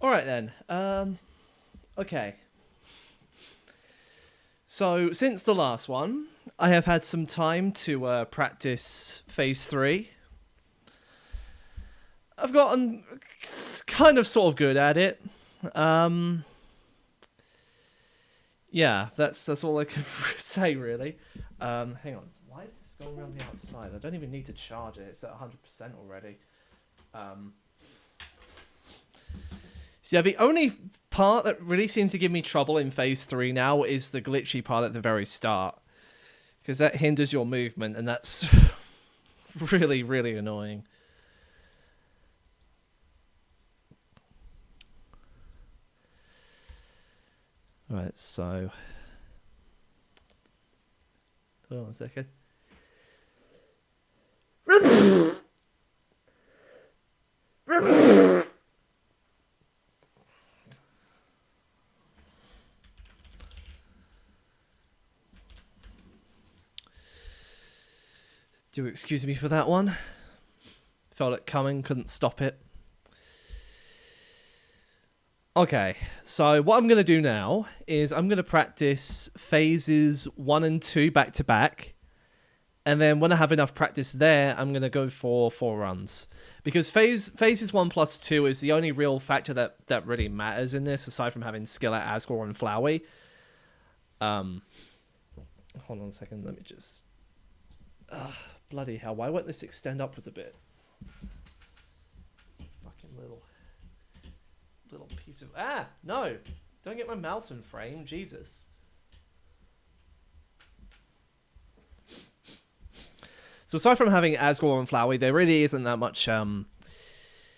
Alright then. Okay. So, since the last one, I have had some time to practice Phase 3. I've gotten kind of sort of good at it. Yeah, that's all I can say, really. Hang on. Why is this going around the outside? I don't even need to charge it. It's at 100% already. So yeah, the only part that really seems to give me trouble in Phase 3 now is the glitchy part at the very start. Because that hinders your movement, and that's really, really annoying. Right, so... Hold on a second. Do excuse me for that one. Felt it coming, couldn't stop it. Okay, so what I'm going to do now is I'm going to practice phases 1 and 2 back to back. And then when I have enough practice there, I'm going to go for 4 runs. Because phases 1 plus 2 is the only real factor that really matters in this, aside from having skill at Asgore and Flowey. Hold on a second, let me just... bloody hell, why won't this extend upwards a bit? Fucking little piece of... Ah! No! Don't get my mouse in frame, Jesus. So aside from having Asgore and Flowey, there really isn't that much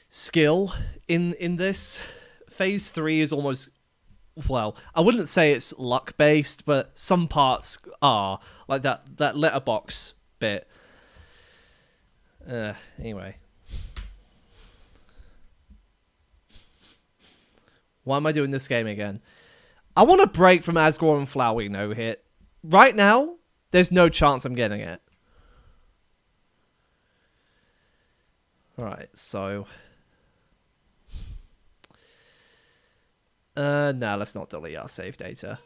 skill in this. Phase 3 is almost... Well, I wouldn't say it's luck-based, but some parts are. Like that letterbox bit. Anyway. Why am I doing this game again? I want to break from Asgore and Flowey no-hit. Right now, there's no chance I'm getting it. Alright, so... no, let's not delete our save data.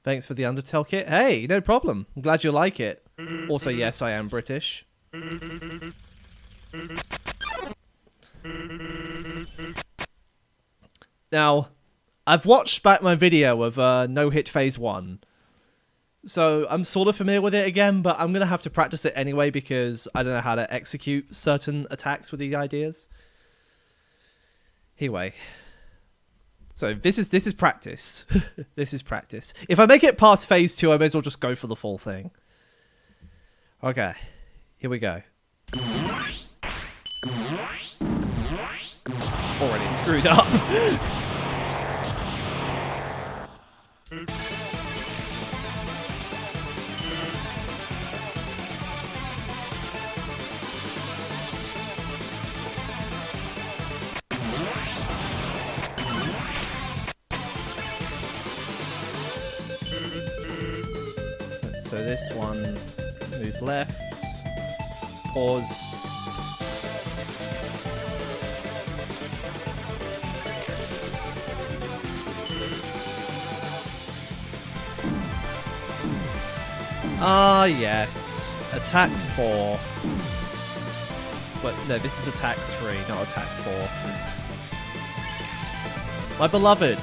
Thanks for the Undertale kit. Hey, no problem. I'm glad you like it. Also, yes, I am British. Now, I've watched back my video of no-hit phase 1. So, I'm sort of familiar with it again, but I'm going to have to practice it anyway because I don't know how to execute certain attacks with these ideas. Anyway... So this is practice. This is practice. If I make it past phase 2, I may as well just go for the full thing. Okay, here we go. Already screwed up. So this one, move left, pause. Ah, yes. Attack 4. But no, this is attack 3, not attack 4. My beloved.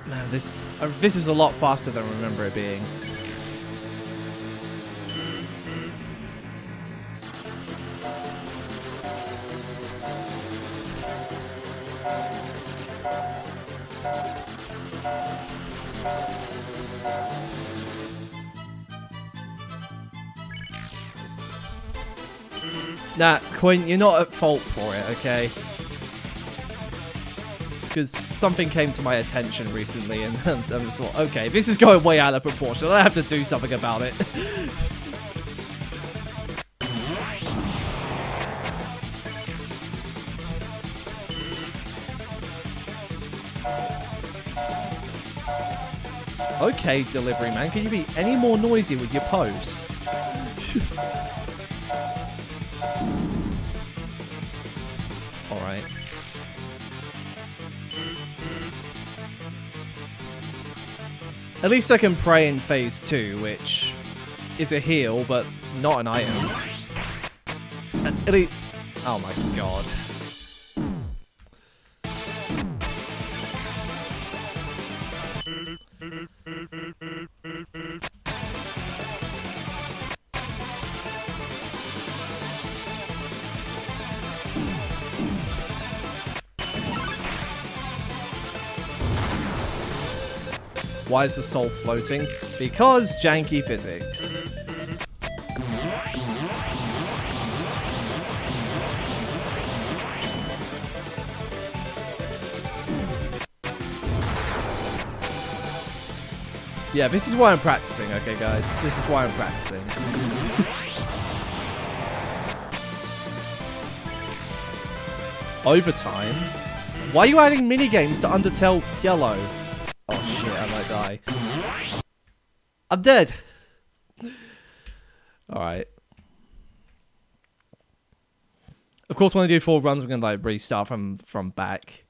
Man, this is a lot faster than I remember it being. Nah, Quinn, you're not at fault for it, okay? It's because something came to my attention recently, and I just thought, okay, this is going way out of proportion. I have to do something about it. Okay, delivery man, can you be any more noisy with your post? Alright. At least I can pray in phase 2, which is a heal, but not an item. At least... Oh my god. Why is the soul floating? Because janky physics. Yeah, this is why I'm practicing, okay guys? This is why I'm practicing. Overtime? Why are you adding minigames to Undertale Yellow? Oh shit, I might die. I'm dead! Alright. Of course, when I do 4 runs, I'm gonna like restart from back.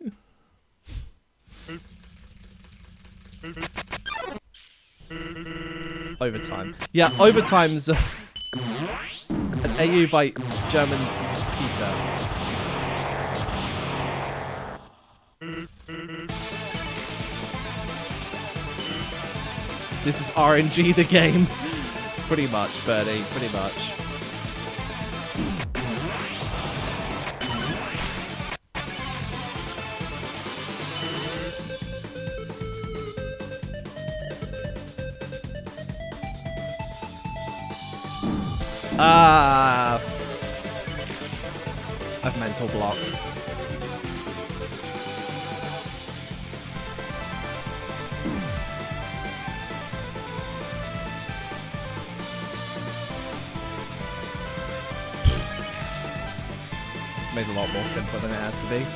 Overtime. Yeah, overtime's an AU by German Peter. This is RNG the game. Pretty much, Birdie, pretty much. I've mental blocked. It's made a lot more simpler than it has to be.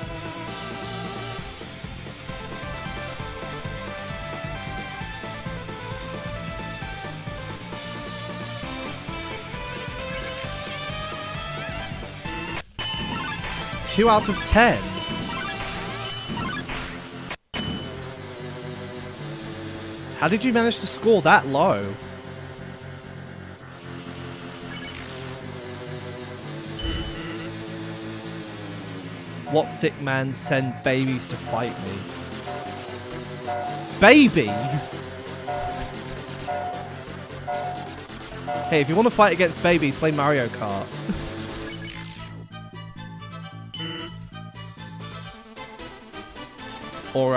Two out of 10. How did you manage to score that low? What sick man send babies to fight me? Babies? Hey, if you want to fight against babies, play Mario Kart. Or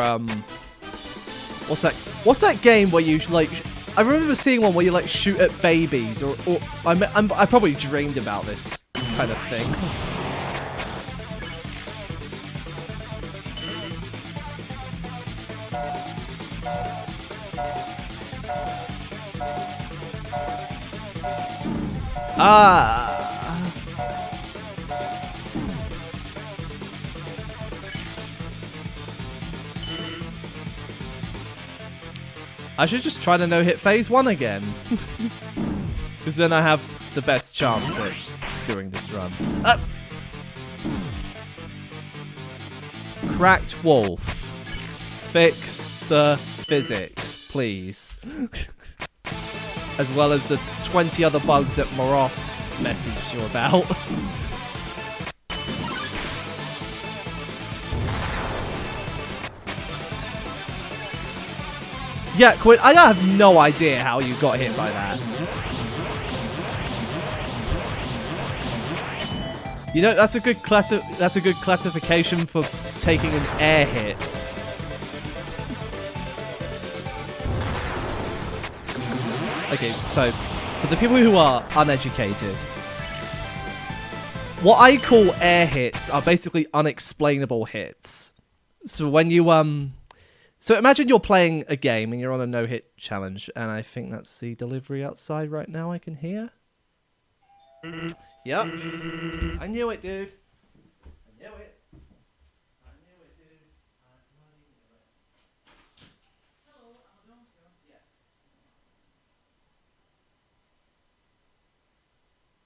what's that game where you like? I remember seeing one where you like shoot at babies, or I probably dreamed about this kind of thing. I should just try to no-hit phase 1 again. Because then I have the best chance at doing this run. Cracked Wolf. Fix the physics, please. As well as the 20 other bugs that Moros messaged you about. Yeah, Quinn, I have no idea how you got hit by that. You know, that's a good classification for taking an air hit. Okay, so for the people who are uneducated, what I call air hits are basically unexplainable hits. So when you so imagine you're playing a game and you're on a no-hit challenge, and I think that's the delivery outside right now I can hear. Yep. I knew it, dude. I knew it. I knew it, dude. I bloody knew it. Hello, Aldo. Yeah.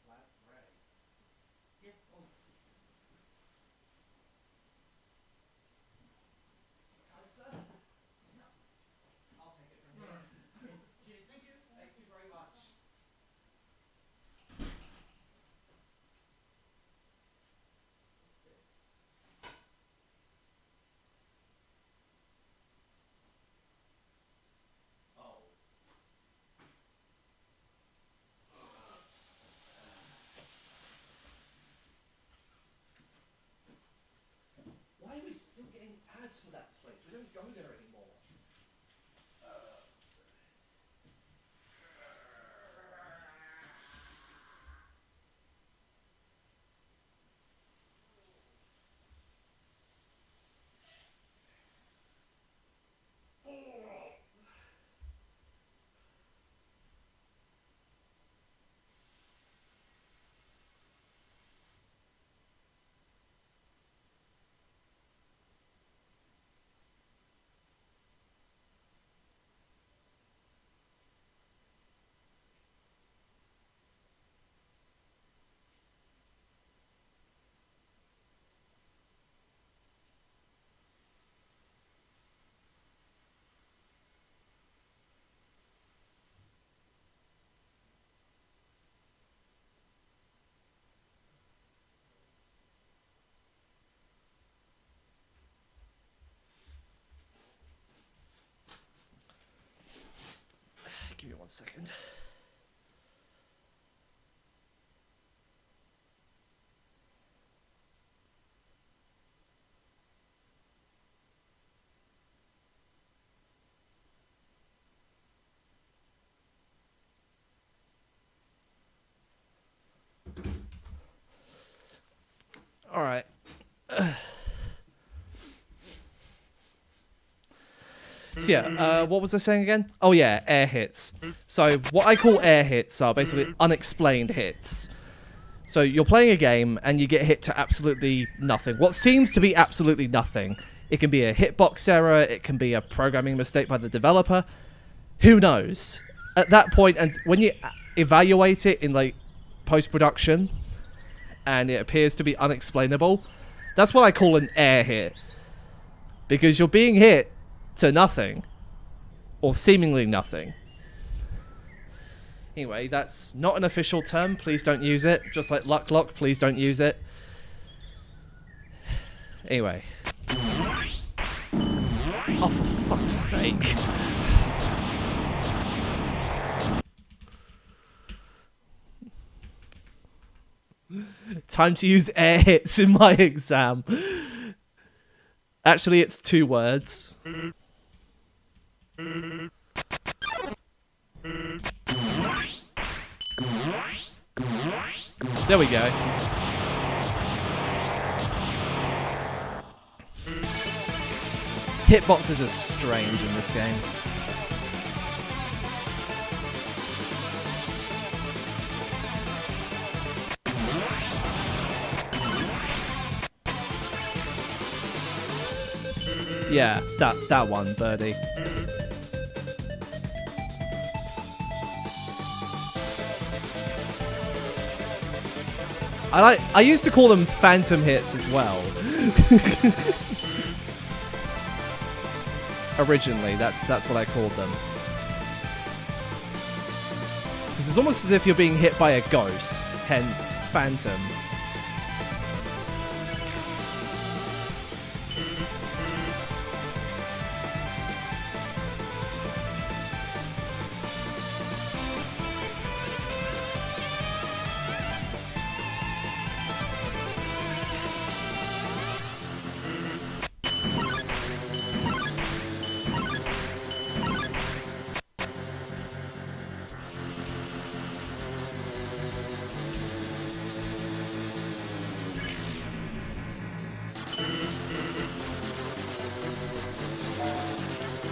Flat gray. Yeah. Oh. Sir? No. I'll take it from here. Cheers. Thank you. Thank you very much. Why are we still getting ads for that place? We don't go there anymore. Give me 1 second. All right. So yeah, what was I saying again? Oh yeah, air hits. So what I call air hits are basically unexplained hits. So you're playing a game and you get hit to absolutely nothing. What seems to be absolutely nothing. It can be a hitbox error, it can be a programming mistake by the developer. Who knows? At that point, and when you evaluate it in like post-production and it appears to be unexplainable, that's what I call an air hit. Because you're being hit to nothing. Or seemingly nothing. Anyway, that's not an official term. Please don't use it. Just like luck lock, please don't use it. Anyway. Oh, for fuck's sake. Time to use air hits in my exam. Actually, it's 2 words. There we go. Hitboxes are strange in this game. Yeah, that one, birdie. I used to call them phantom hits as well. Originally, that's what I called them. Because it's almost as if you're being hit by a ghost, hence phantom.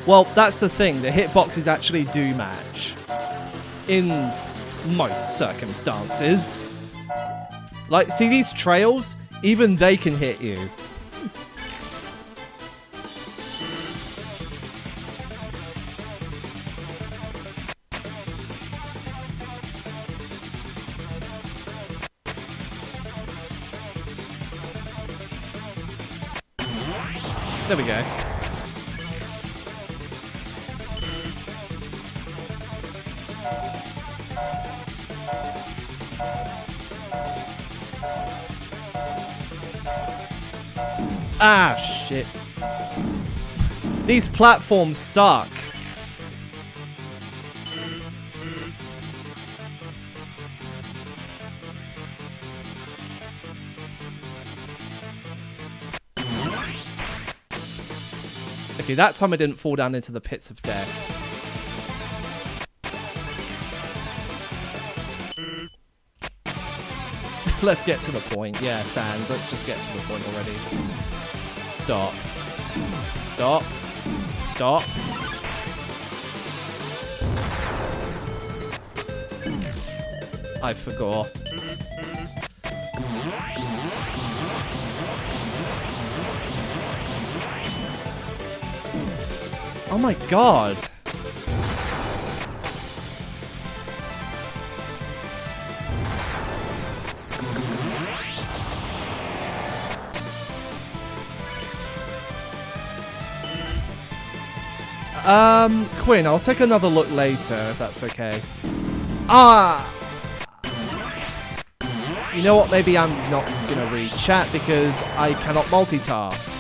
Well, that's the thing. The hitboxes actually do match. In most circumstances. Like, see these trails? Even they can hit you. There we go. Ah, shit. These platforms suck. Okay, that time I didn't fall down into the pits of death. Let's get to the point. Yeah, Sans, let's just get to the point already. Stop. Stop. Stop. I forgot. Oh my god. Quinn, I'll take another look later, if that's okay. Ah! You know what, maybe I'm not gonna read chat because I cannot multitask.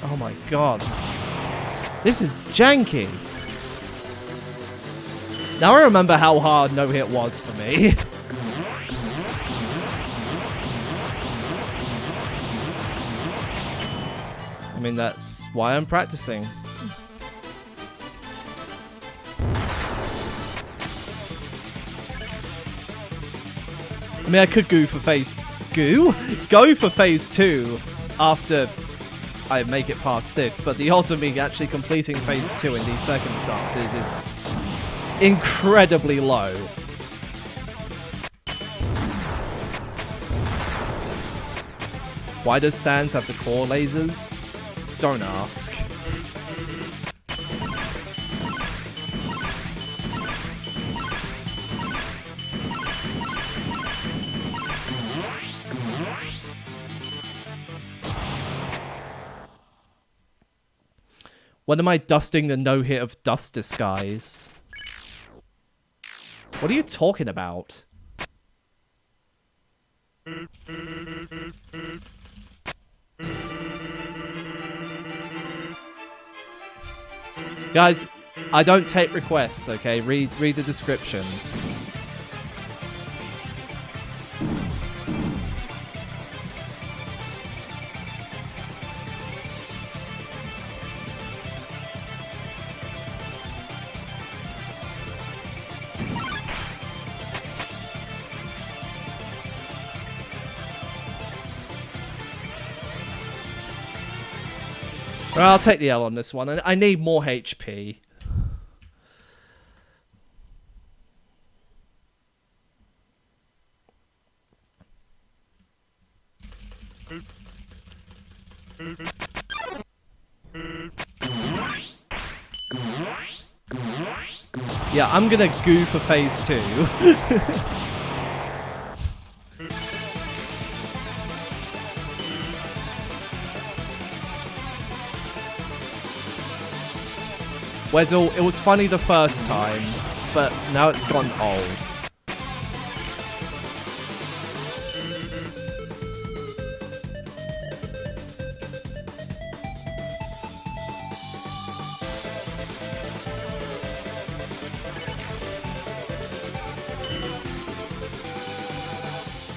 Oh my god, this is janky. Now I remember how hard no hit was for me. I mean, that's why I'm practicing. I mean, I could go for phase 2 after I make it past this, but the odds of me actually completing phase 2 in these circumstances is incredibly low. Why does Sans have the core lasers? Don't ask. When am I dusting the no-hit of Dust Disguise? What are you talking about? Guys, I don't take requests, okay? Read the description. Well, I'll take the L on this one. I need more HP. Yeah, I'm gonna go for phase 2. Wezzle, it was funny the first time, but now it's gone old.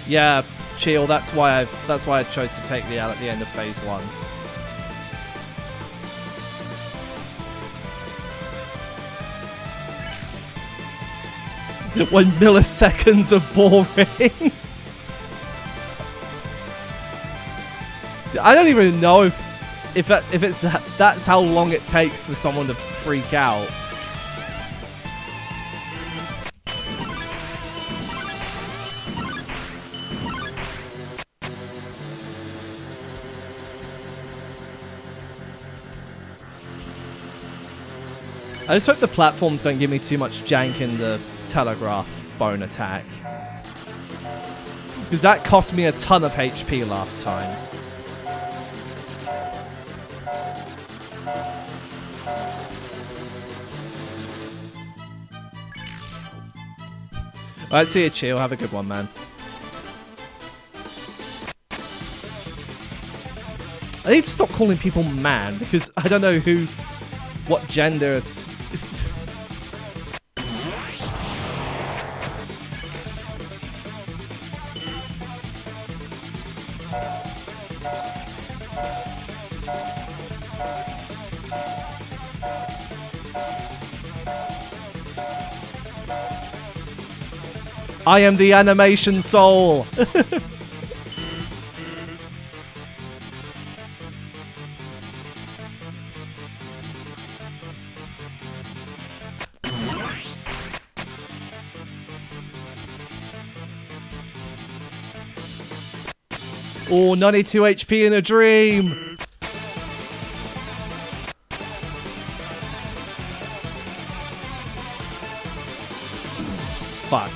Yeah, Chill. That's why I chose to take the L at the end of phase 1. 1 milliseconds of boring. I don't even know if that's how long it takes for someone to freak out. I just hope the platforms don't give me too much jank in the telegraph bone attack. Because that cost me a ton of HP last time. Alright, see you, Chill. Have a good one, man. I need to stop calling people man, because I don't know what gender... I am the animation soul! Oh, 92 HP in a dream! Fuck.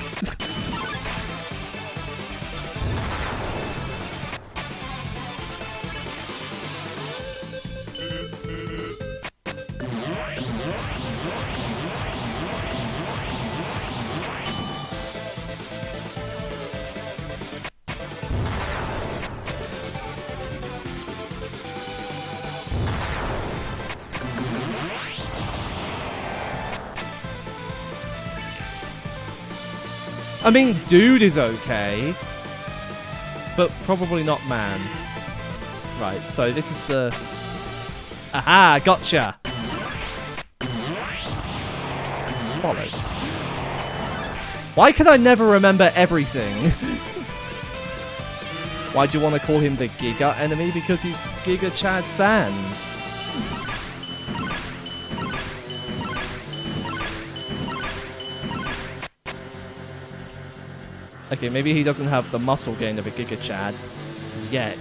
I mean, dude is okay, but probably not man. Right, so this is the... Aha, gotcha! Bollocks. Why can I never remember everything? Why do you want to call him the Giga enemy? Because he's Giga Chad Sands. Okay, maybe he doesn't have the muscle gain of a Giga Chad yet.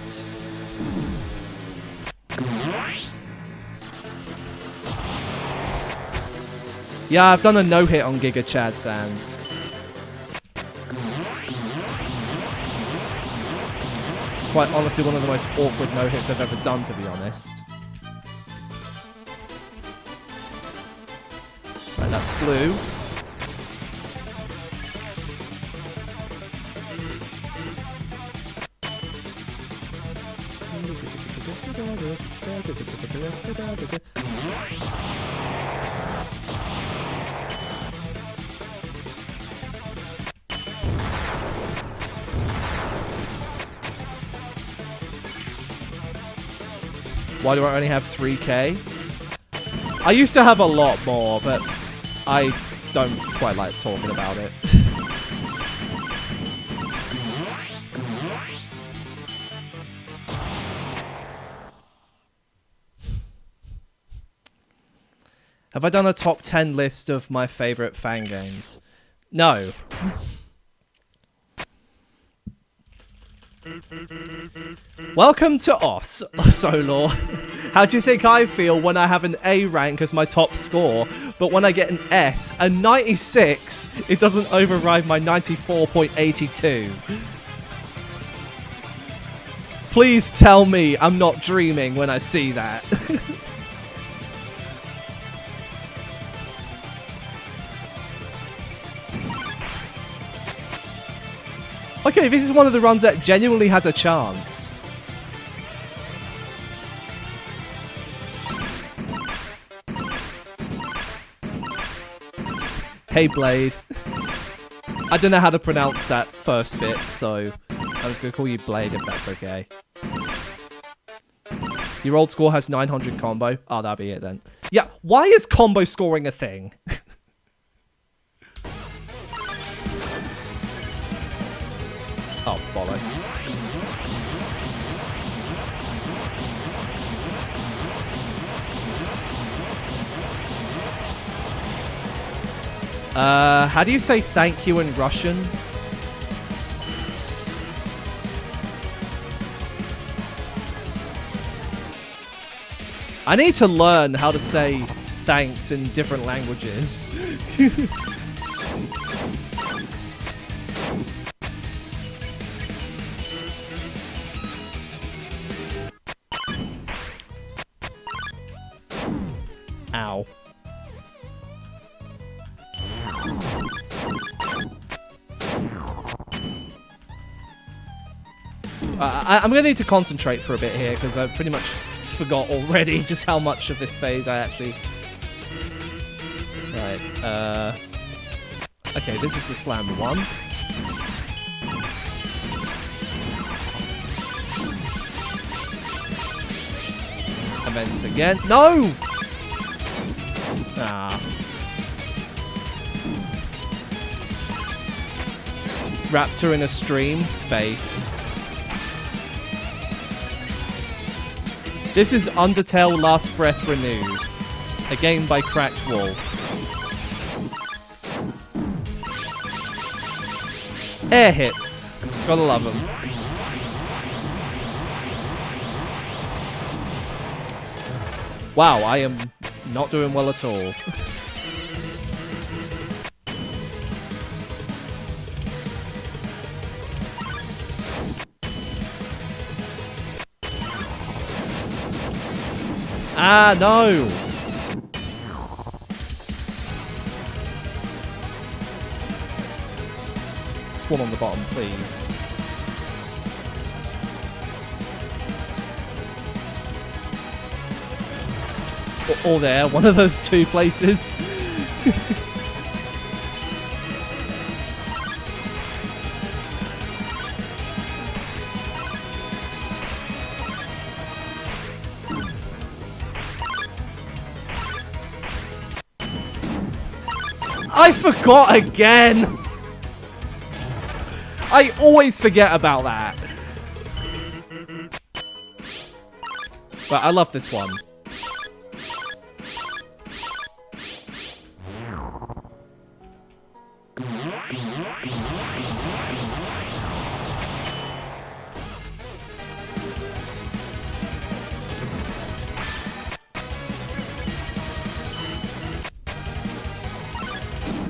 Yeah, I've done a no-hit on Giga Chad Sands. Quite honestly, one of the most awkward no-hits I've ever done, to be honest. Right, that's blue. Why do I only have 3k? I used to have a lot more, but I don't quite like talking about it. Have I done a top 10 list of my favorite fan games? No. Welcome to Os, Solor. How do you think I feel when I have an A rank as my top score, but when I get an S, a 96, it doesn't override my 94.82? Please tell me I'm not dreaming when I see that. Okay, this is one of the runs that genuinely has a chance. Hey, Blade. I don't know how to pronounce that first bit, so I'm I was going to call you Blade if that's okay. Your old score has 900 combo. Oh, that'll be it then. Yeah, why is combo scoring a thing? Oh, bollocks. How do you say thank you in Russian? I need to learn how to say thanks in different languages. Ow. I'm going to need to concentrate for a bit here because I pretty much forgot already just how much of this phase I actually... Right, okay, this is the slam one. Amends again. No! Ah. Raptor in a stream. Based. This is Undertale Last Breath Renewed. A game by Cracked Wolf. Air hits. Gotta love them. Wow, I am not doing well at all. Ah, no! Spawn on the bottom, please. Or there, one of those two places. I forgot again! I always forget about that. But I love this one.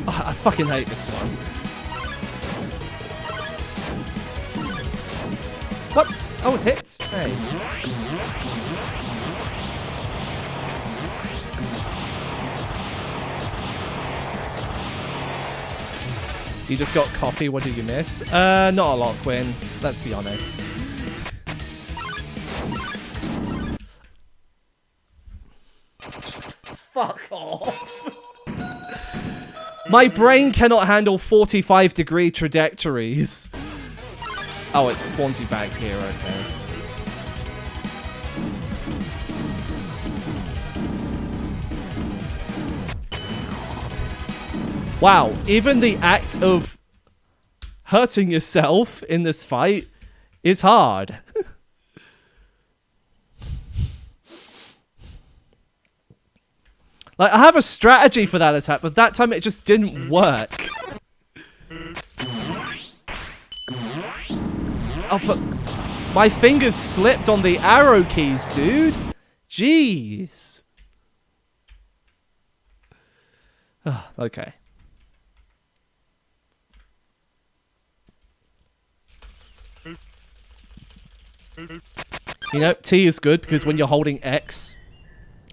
Oh, I fucking hate this one. What? I was hit? Hey. You just got coffee, what did you miss? Not a lot, Quinn. Let's be honest. Fuck off. My brain cannot handle 45-degree trajectories. Oh, it spawns you back here, okay. Wow, even the act of hurting yourself in this fight is hard. Like, I have a strategy for that attack, but that time it just didn't work. Oh, fuck. My fingers slipped on the arrow keys, dude. Jeez. Oh, okay. You know, T is good because when you're holding X,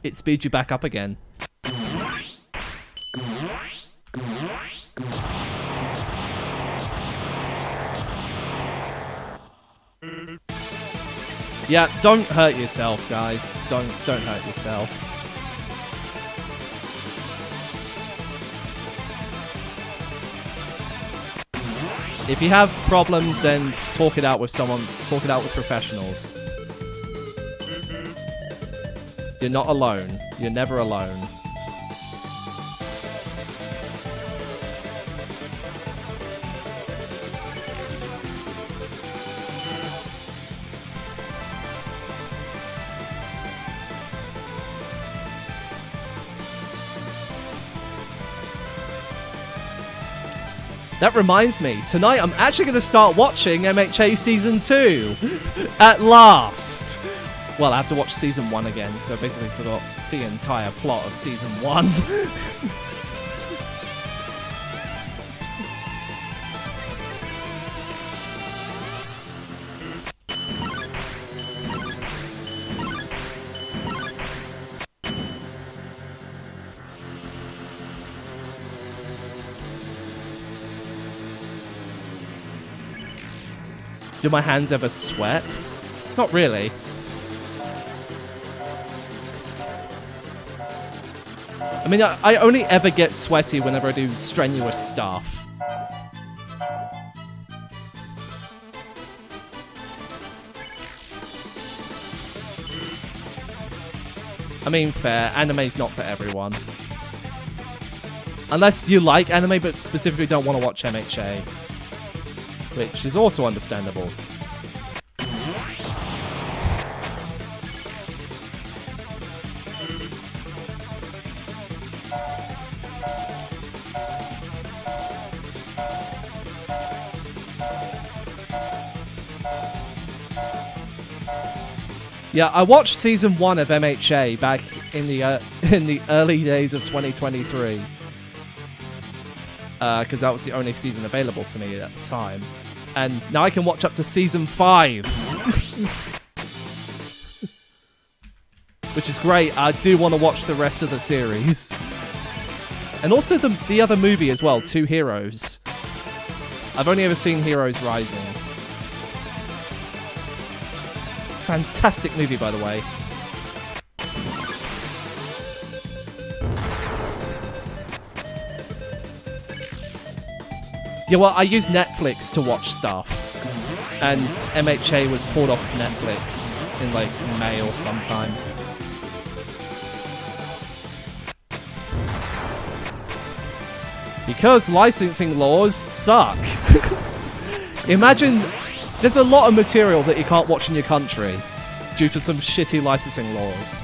it speeds you back up again. Yeah, don't hurt yourself, guys. Don't hurt yourself. If you have problems, then talk it out with someone. Talk it out with professionals. You're not alone. You're never alone. That reminds me, tonight I'm actually going to start watching MHA Season 2. At last! Well, I have to watch Season 1 again, because I basically forgot the entire plot of Season 1. Do my hands ever sweat? Not really. I mean, I only ever get sweaty whenever I do strenuous stuff. I mean, fair. Anime's not for everyone. Unless you like anime but specifically don't want to watch MHA. Which is also understandable. Yeah, I watched season 1 of MHA back in the early days of 2023. Because that was the only season available to me at the time. And now I can watch up to season 5. Which is great. I do want to watch the rest of the series. And also the other movie as well, Two Heroes. I've only ever seen Heroes Rising. Fantastic movie, by the way. Yeah, well, I use Netflix to watch stuff. And MHA was pulled off of Netflix in, like, May or sometime. Because licensing laws suck. Imagine... There's a lot of material that you can't watch in your country due to some shitty licensing laws.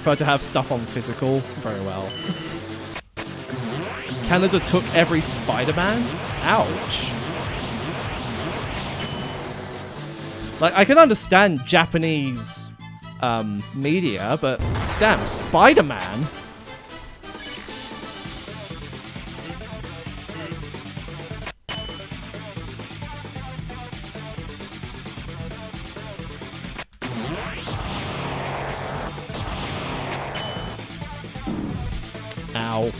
Prefer to have stuff on physical. Very well. Canada took every Spider-Man? Ouch. Like, I can understand Japanese media, but damn, Spider-Man? Ow.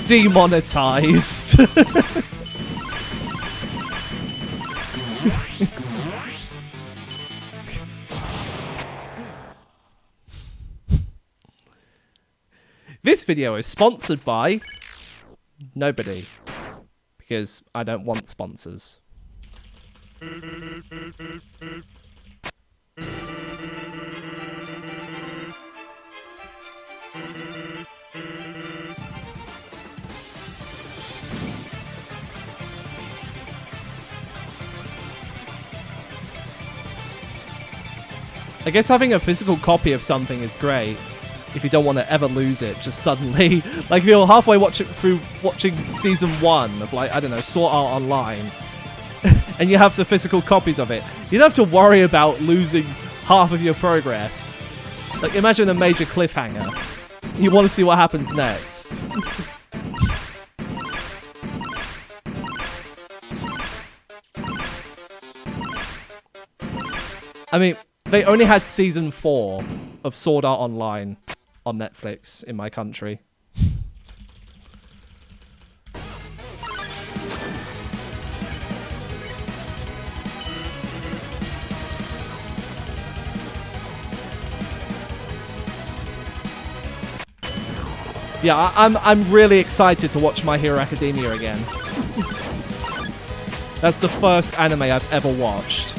Demonetized. This video is sponsored by nobody. Because I don't want sponsors. I guess having a physical copy of something is great. If you don't want to ever lose it, just suddenly, like if you're halfway through watching season 1 of, like, I don't know, Sword Art Online, and you have the physical copies of it, you don't have to worry about losing half of your progress. Like, imagine a major cliffhanger. You want to see what happens next. I mean, they only had season 4 of Sword Art Online on Netflix in my country. Yeah, I'm really excited to watch My Hero Academia again. That's the first anime I've ever watched.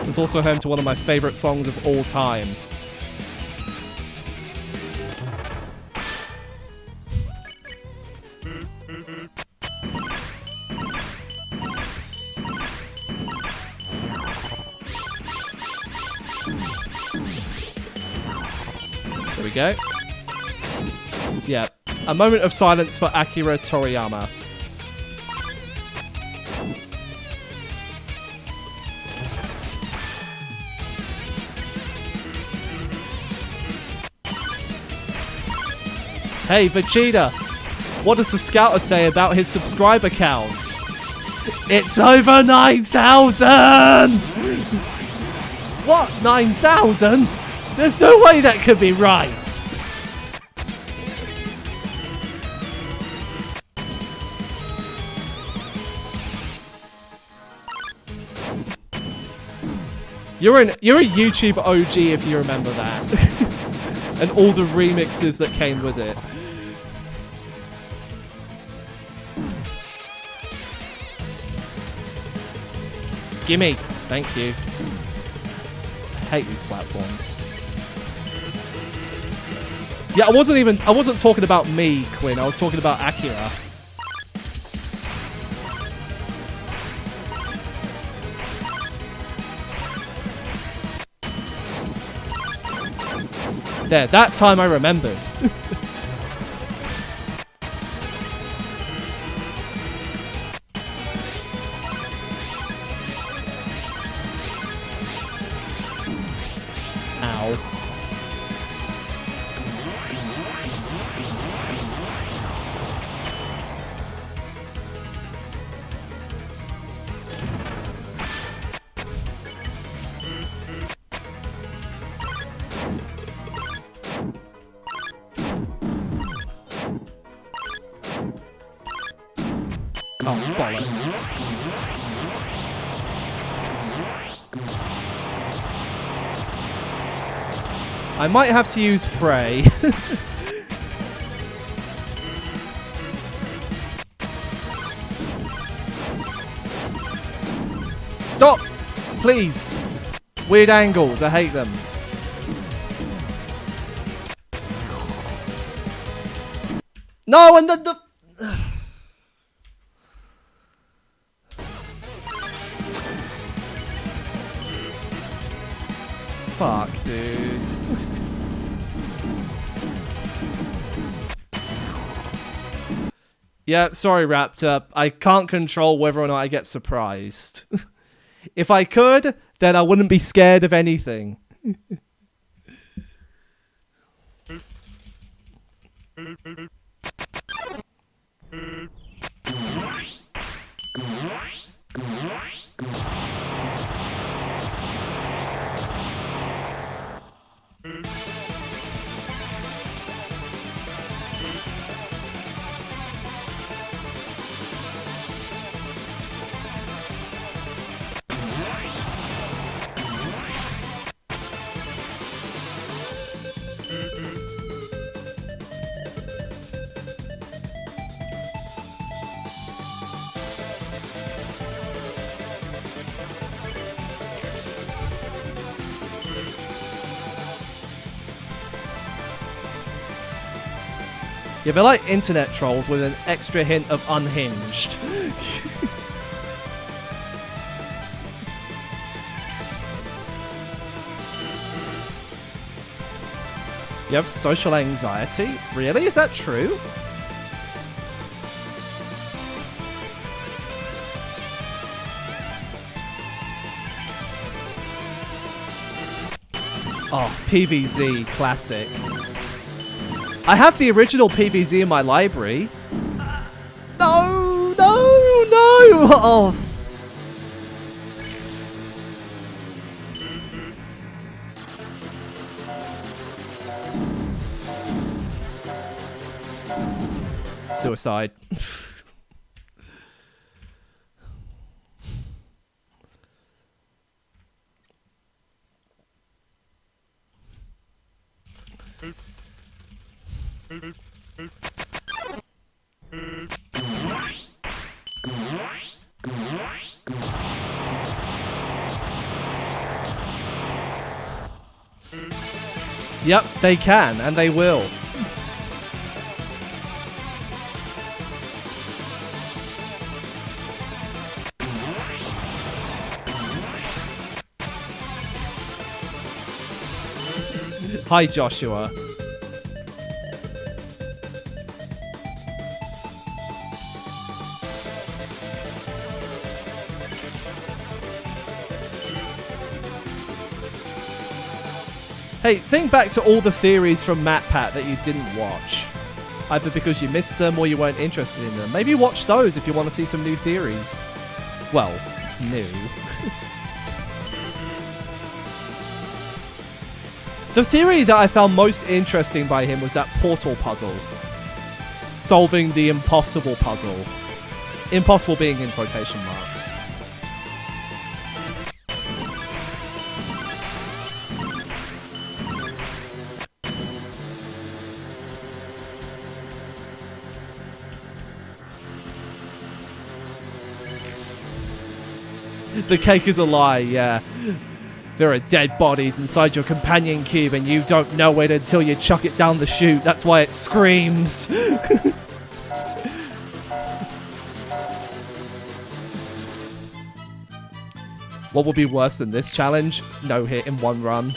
It's also home to one of my favorite songs of all time. There we go. Yeah, a moment of silence for Akira Toriyama. Hey, Vegeta, what does the Scouter say about his subscriber count? It's over 9,000! What? 9,000? There's no way that could be right! You're a YouTube OG if you remember that. And all the remixes that came with it. Gimme! Thank you. I hate these platforms. Yeah, I wasn't talking about me, Quinn. I was talking about Akira. There, that time I remembered. Ow. Oh, bollocks. I might have to use Prey. Stop! Please! Weird angles, I hate them. No, and the fuck, dude. Yeah, sorry, Raptor. I can't control whether or not I get surprised. If I could, then I wouldn't be scared of anything. Yeah, they're like internet trolls with an extra hint of unhinged. You have social anxiety? Really? Is that true? Oh, PVZ classic. I have the original PVZ in my library. No, no, no! Oh. Suicide. Yep, they can, and they will. Hi, Joshua. Hey, think back to all the theories from MatPat that you didn't watch. Either because you missed them or you weren't interested in them. Maybe watch those if you want to see some new theories. Well, new. The theory that I found most interesting by him was that portal puzzle. Solving the impossible puzzle. Impossible being in quotation marks. The cake is a lie, yeah. There are dead bodies inside your companion cube and you don't know it until you chuck it down the chute. That's why it screams. What would be worse than this challenge? No hit in one run.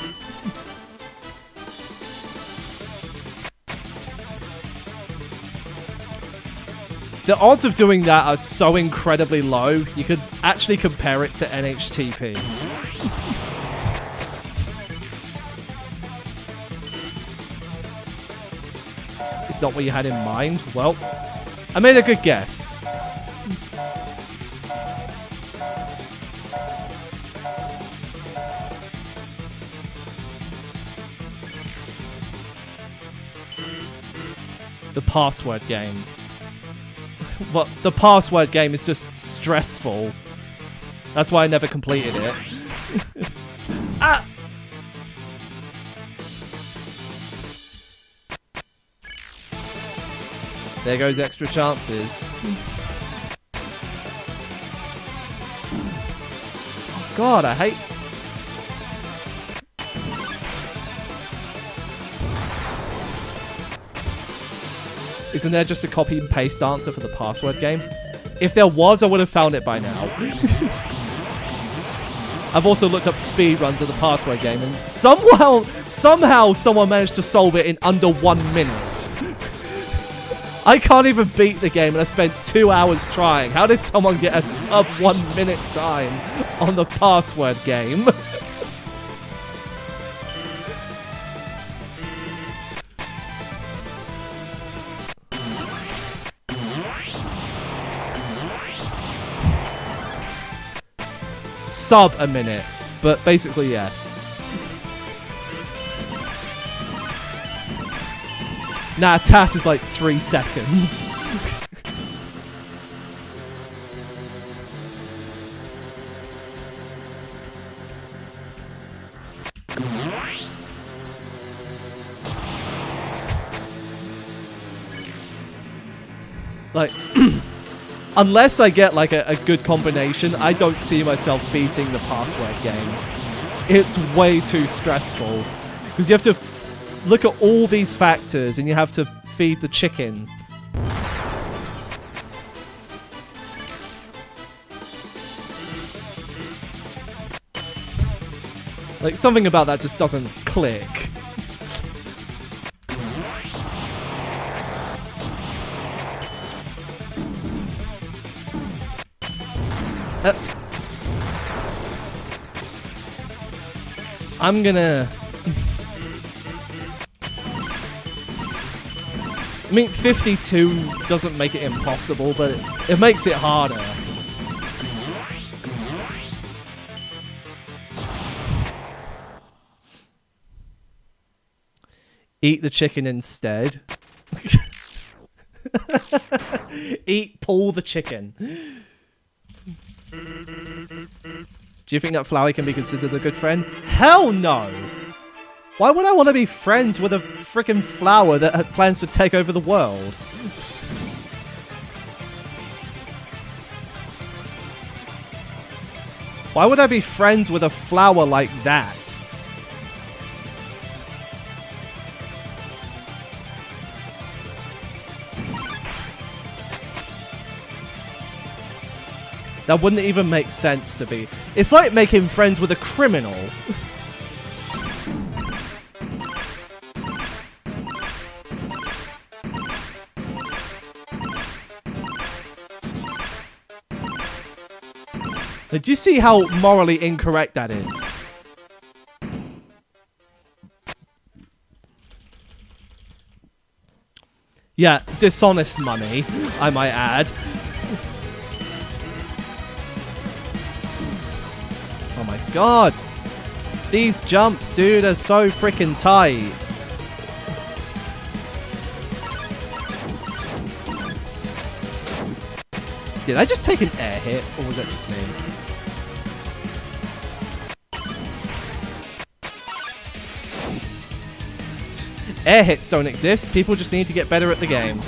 The odds of doing that are so incredibly low, you could actually compare it to NHTP. It's not what you had in mind? Well, I made a good guess. The password game. Well, the password game is just stressful. That's why I never completed it. Ah! There goes extra chances. Oh God, I hate... Isn't there just a copy and paste answer for the password game? If there was, I would have found it by now. I've also looked up speedruns of the password game, and somehow someone managed to solve it in under 1 minute. I can't even beat the game, and I spent 2 hours trying. How did someone get a sub 1 minute time on the password game? Sub a minute, but basically yes. Nah, Tash is like 3 seconds. Like... Unless I get like a good combination, I don't see myself beating the password game. It's way too stressful. Because you have to look at all these factors and you have to feed the chicken. Like, something about that just doesn't click. I'm gonna... I mean, 52 doesn't make it impossible, but it makes it harder. Eat the chicken instead. Pull the chicken. Do you think that Flowey can be considered a good friend? Hell no! Why would I want to be friends with a freaking flower that plans to take over the world? Why would I be friends with a flower like that? That wouldn't even make sense to be. It's like making friends with a criminal. Did you see how morally incorrect that is? Yeah, dishonest money, I might add. Oh my god. These jumps, dude, are so freaking tight. Did I just take an air hit, or was that just me? Air hits don't exist. People just need to get better at the game.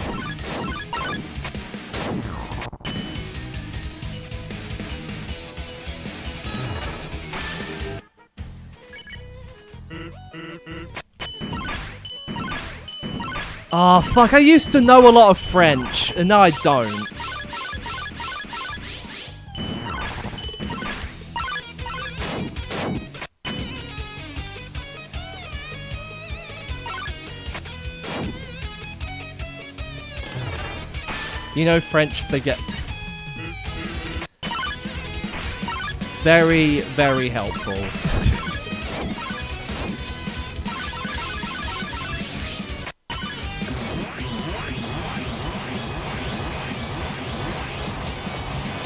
Oh, fuck. I used to know a lot of French, and now I don't. You know, French forget. Very, very helpful.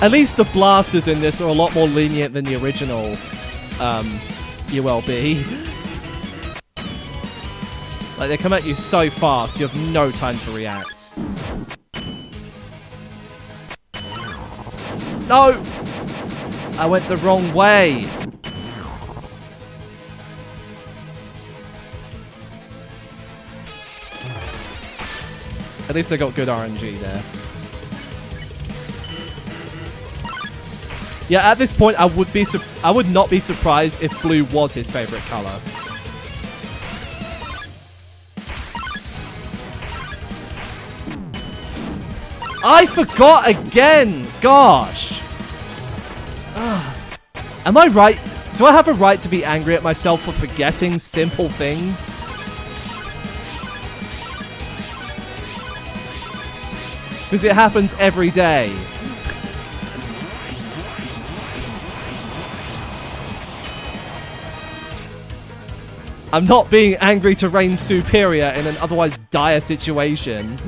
At least the blasters in this are a lot more lenient than the original ULB. Like, they come at you so fast, you have no time to react. No! I went the wrong way. At least I got good RNG there. Yeah, at this point, I would not be surprised if blue was his favorite color. I forgot again! Gosh! Am I right? Do I have a right to be angry at myself for forgetting simple things? Because it happens every day. I'm not being angry to reign superior in an otherwise dire situation.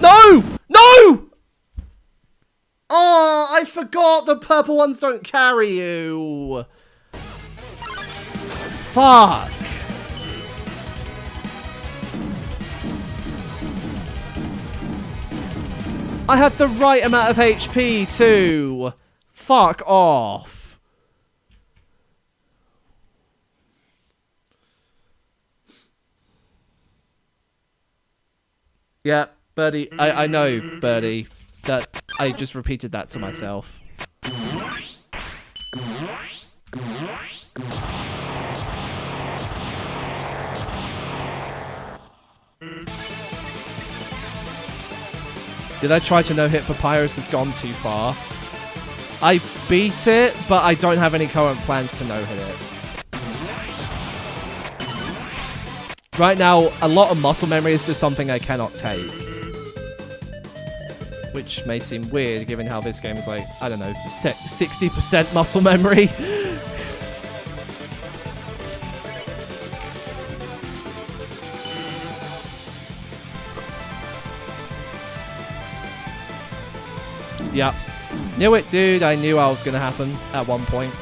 No! No! Oh, I forgot the purple ones don't carry you. Fuck. I had the right amount of HP too. Fuck off. Yeah, Birdie. I know, Birdie. That I just repeated that to myself. Did I try to no-hit Papyrus? Has gone too far. I beat it, but I don't have any current plans to no-hit it. Right now, a lot of muscle memory is just something I cannot take. Which may seem weird, given how this game is like, I don't know, 60% muscle memory. Yep. Knew it, dude. I knew I was going to happen at one point.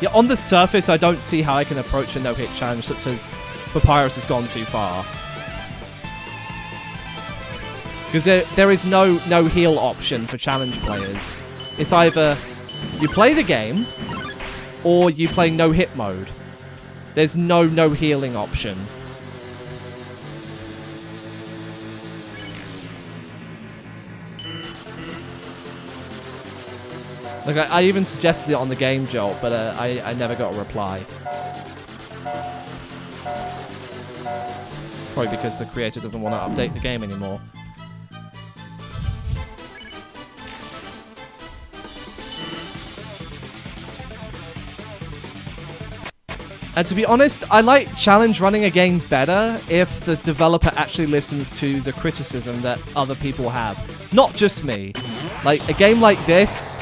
Yeah, on the surface, I don't see how I can approach a no-hit challenge such as Papyrus has gone too far. Because there is no heal option for challenge players. It's either you play the game, or you play no-hit mode. There's no healing option. Like, I even suggested it on the game Jolt, but I never got a reply. Probably because the creator doesn't want to update the game anymore. And to be honest, I like challenge running a game better if the developer actually listens to the criticism that other people have. Not just me. Like, a game like this,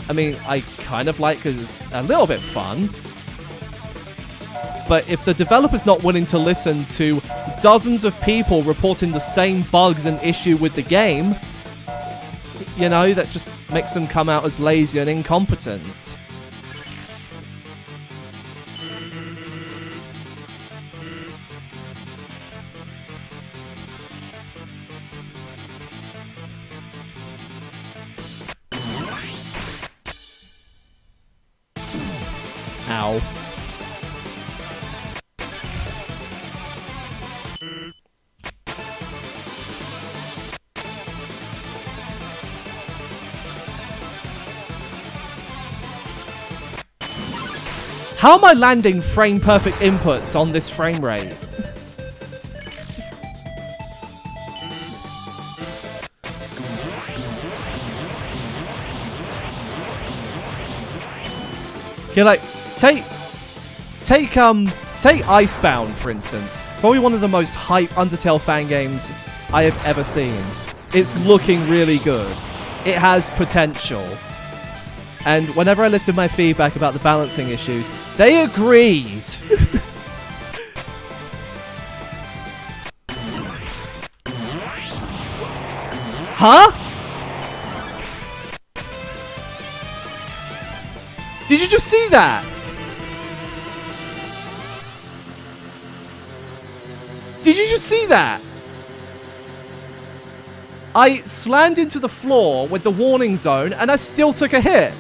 I mean, I kind of like because it's a little bit fun. But if the developer's not willing to listen to dozens of people reporting the same bugs and issue with the game, you know, that just makes them come out as lazy and incompetent. Ow. How am I landing frame perfect inputs on this frame rate? You're like, take Icebound, for instance. Probably one of the most hype Undertale fan games I have ever seen. It's looking really good. It has potential. And whenever I listed my feedback about the balancing issues, they agreed. Huh? Did you just see that? Did you just see that? I slammed into the floor with the warning zone and I still took a hit.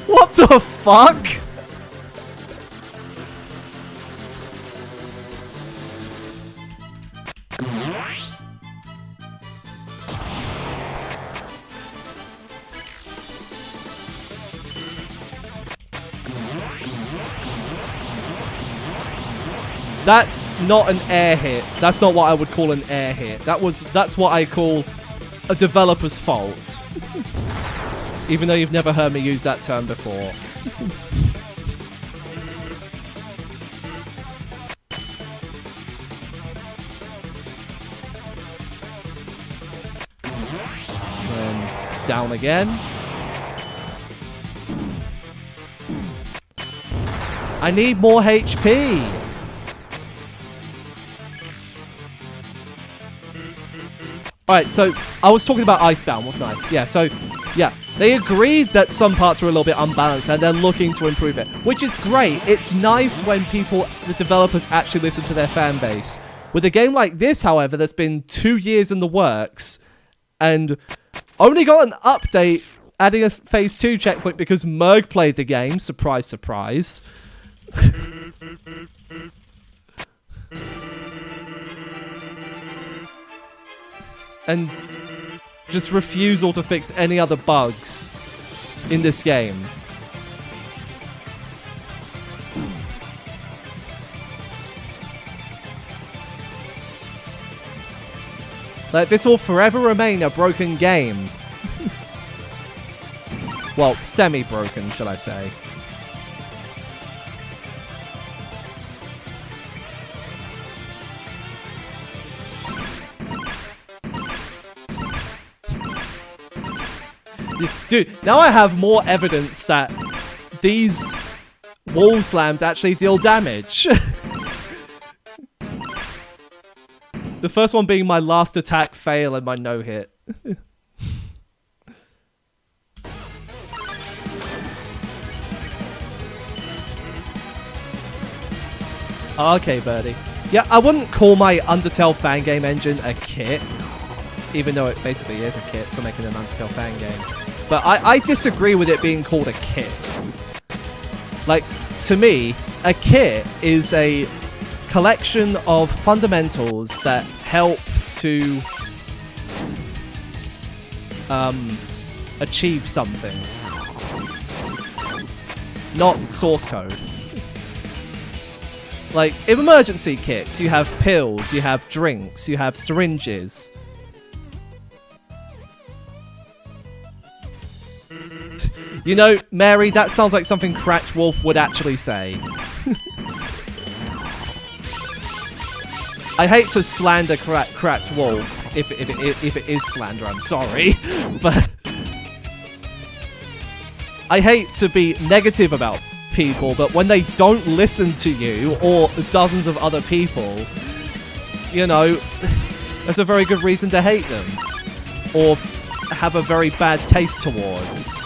What the fuck? That's not an air hit. That's not what I would call an air hit. That's what I call a developer's fault. Even though you've never heard me use that term before. And down again. I need more HP. Alright, so I was talking about Icebound, wasn't I? Yeah, so, yeah. They agreed that some parts were a little bit unbalanced and they're looking to improve it, which is great. It's nice when the developers actually listen to their fan base. With a game like this, however, that's been 2 years in the works and only got an update adding a Phase 2 checkpoint because Merg played the game. Surprise, surprise. And just refusal to fix any other bugs in this game. Like, this will forever remain a broken game. Well, semi-broken, shall I say. Dude, now I have more evidence that these wall slams actually deal damage. The first one being my last attack fail and my no-hit. Okay, Birdie. Yeah, I wouldn't call my Undertale fan game engine a kit, even though it basically is a kit for making an Undertale fan game. But I disagree with it being called a kit. Like, to me, a kit is a collection of fundamentals that help to achieve something. Not source code. Like, in emergency kits, you have pills, you have drinks, you have syringes. You know, Mary, that sounds like something Cracked Wolf would actually say. I hate to slander Cracked Wolf, if it is slander, I'm sorry. But I hate to be negative about people, but when they don't listen to you or dozens of other people, you know, that's a very good reason to hate them or have a very bad taste towards.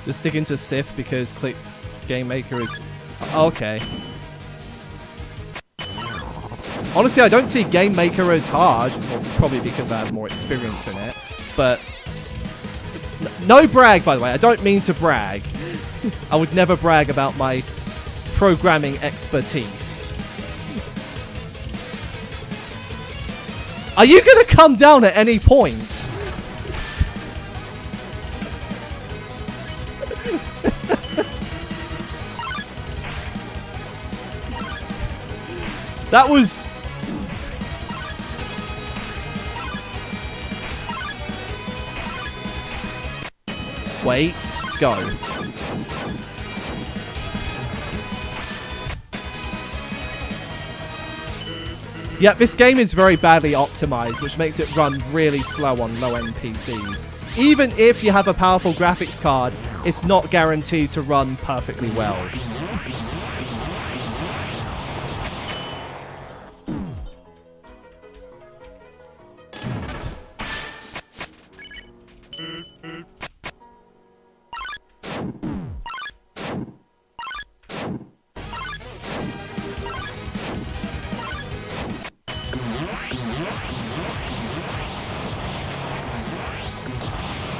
Just sticking to Sif because Click Game Maker is... Okay. Honestly, I don't see Game Maker as hard. Well, probably because I have more experience in it. But... No brag, by the way. I don't mean to brag. I would never brag about my programming expertise. Are you going to come down at any point? That was... Wait, go. Yeah, this game is very badly optimized, which makes it run really slow on low-end PCs. Even if you have a powerful graphics card, it's not guaranteed to run perfectly well.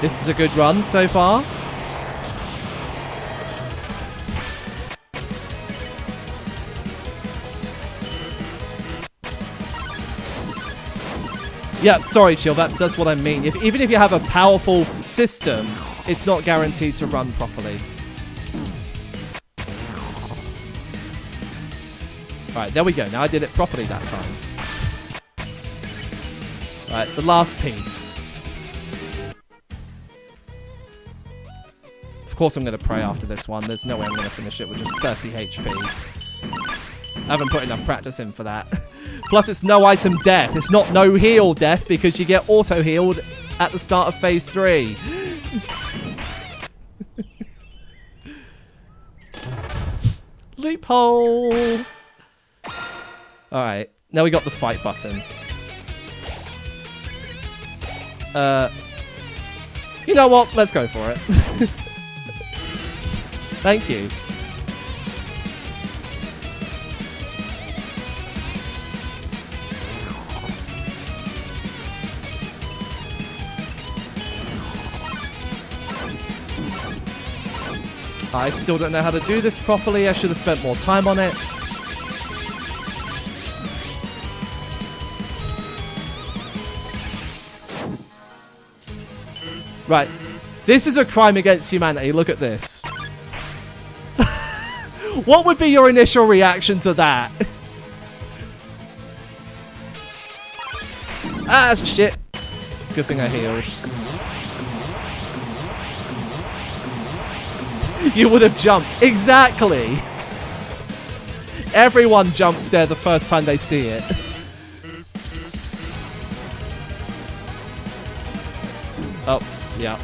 This is a good run so far. Yeah, sorry, Chill, that's what I mean. Even if you have a powerful system, it's not guaranteed to run properly. Alright, there we go. Now I did it properly that time. Alright, the last piece. Of course I'm going to pray after this one. There's no way I'm going to finish it with just 30 HP. I haven't put enough practice in for that. Plus, it's no item death. It's not no heal death because you get auto-healed at the start of Phase 3. Loophole! Alright, now we got the fight button. You know what? Let's go for it. Thank you. I still don't know how to do this properly. I should have spent more time on it. Right. This is a crime against humanity. Look at this. What would be your initial reaction to that? Ah, shit. Good thing I healed. You would have jumped. Exactly. Everyone jumps there the first time they see it. Oh, yeah.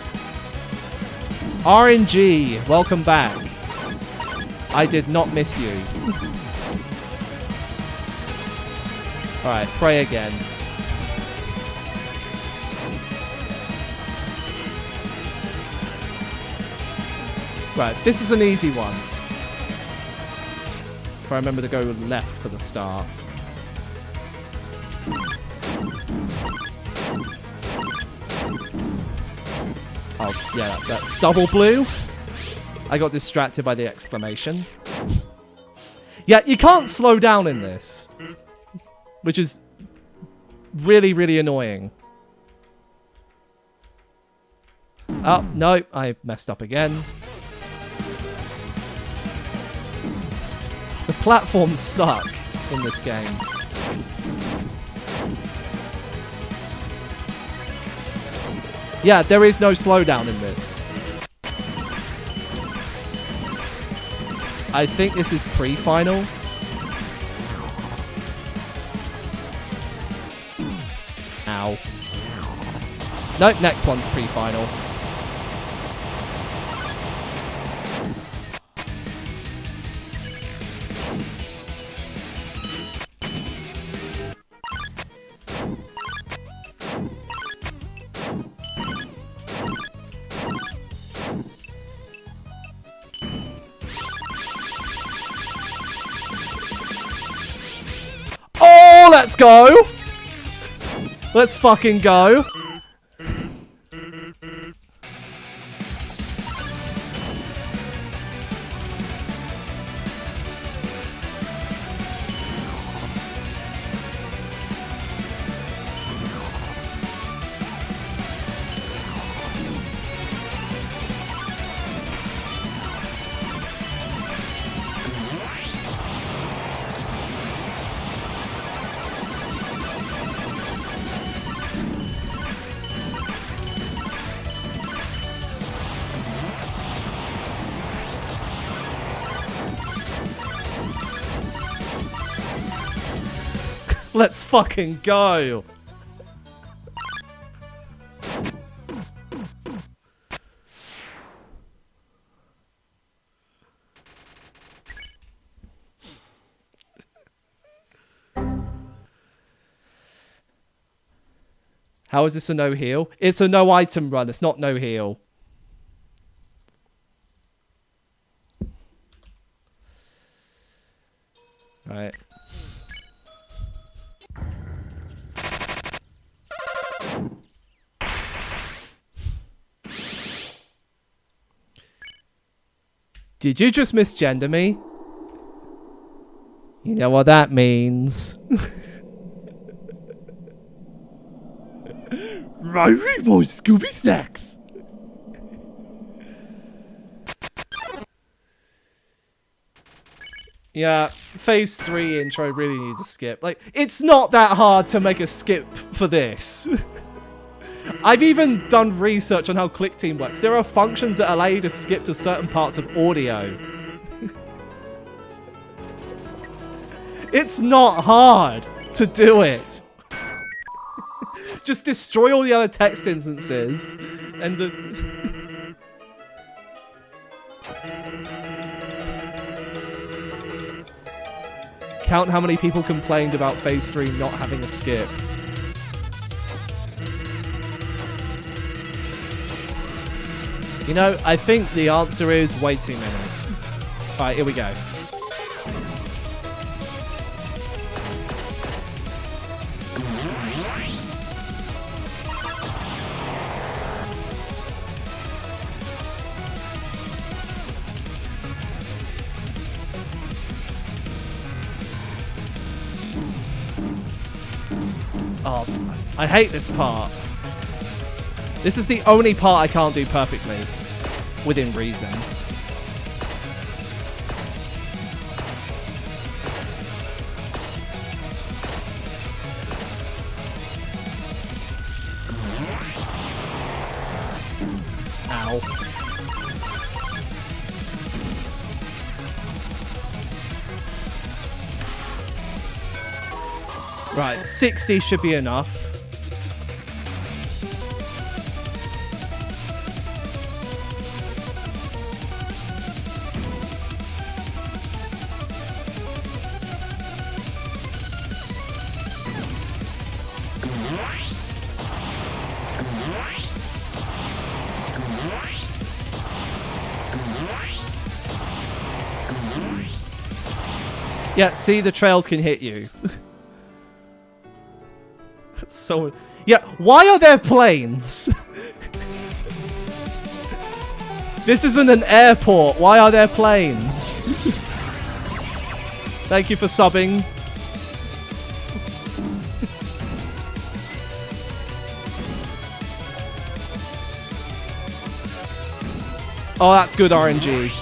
RNG, welcome back. I did not miss you. Alright, pray again. Right, this is an easy one. If I remember to go left for the start. Oh, yeah, that's double blue. I got distracted by the exclamation. Yeah, you can't slow down in this. Which is really, really annoying. Oh, no, I messed up again. The platforms suck in this game. Yeah, there is no slowdown in this. I think this is pre-final. Ow. Nope, next one's pre-final. Let's go! Let's fucking go! Let's fucking go! How is this a no heal? It's a no item run, it's not no heal. Right. Did you just misgender me? You know what that means. Right, boy, Scooby Snacks. Yeah, phase 3 intro really needs a skip. Like, it's not that hard to make a skip for this. I've even done research on how click team works. There are functions that allow you to skip to certain parts of audio. It's not hard to do it. Just destroy all the other text instances and the... Count how many people complained about Phase 3 not having a skip. You know, I think the answer is way too many. Alright, here we go. Oh, I hate this part. This is the only part I can't do perfectly, within reason. Ow. Right, 60 should be enough. Yeah, see, the trails can hit you. That's so... Yeah, why are there planes? This isn't an airport. Why are there planes? Thank you for subbing. Oh, that's good RNG.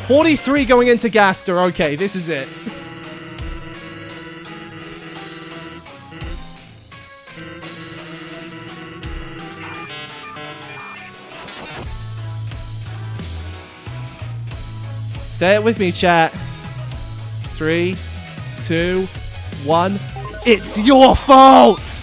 $43 going into Gaster. Okay, this is it. Say it with me, chat. 3, 2, 1. It's your fault!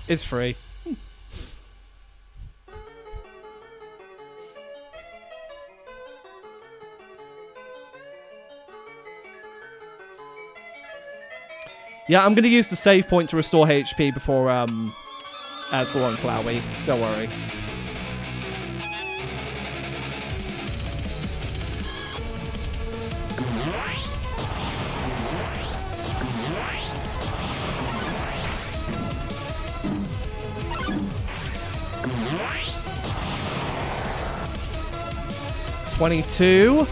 It's free. Yeah, I'm going to use the save point to restore HP before Asgore and Flowey. Don't worry. $22.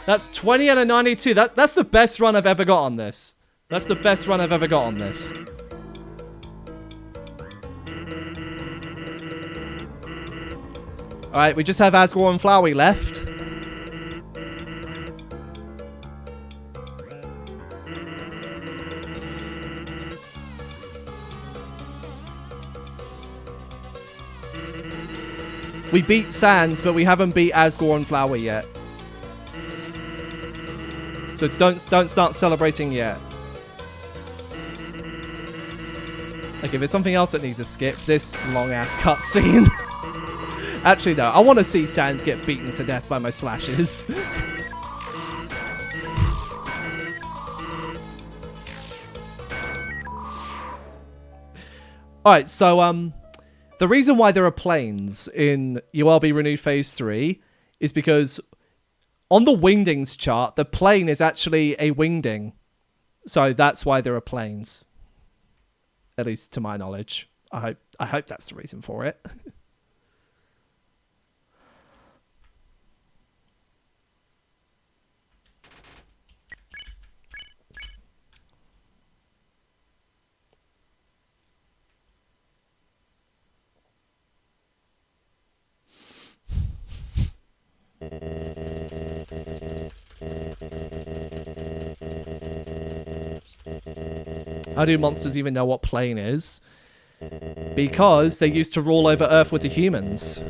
That's 20 out of 92. That's the best run I've ever got on this. That's the best run I've ever got on this. Alright, we just have Asgore and Flowey left. We beat Sans, but we haven't beat Asgore and Flowey yet. So don't start celebrating yet. Like, if there's something else that needs a skip, this long-ass cutscene. Actually, no. I want to see Sans get beaten to death by my slashes. Alright, so, the reason why there are planes in ULB Renewed Phase 3 is because On the wingdings chart, the plane is actually a wingding. So that's why there are planes. At least to my knowledge. I hope that's the reason for it. How do monsters even know what plane is? Because they used to rule over Earth with the humans.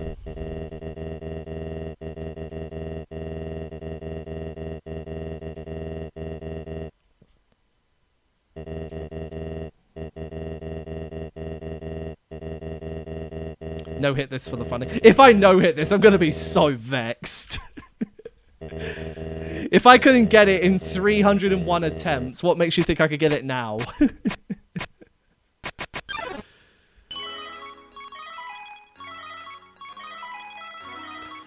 No hit this for the funny. If I no hit this, I'm going to be so vexed. If I couldn't get it in 301 attempts, what makes you think I could get it now?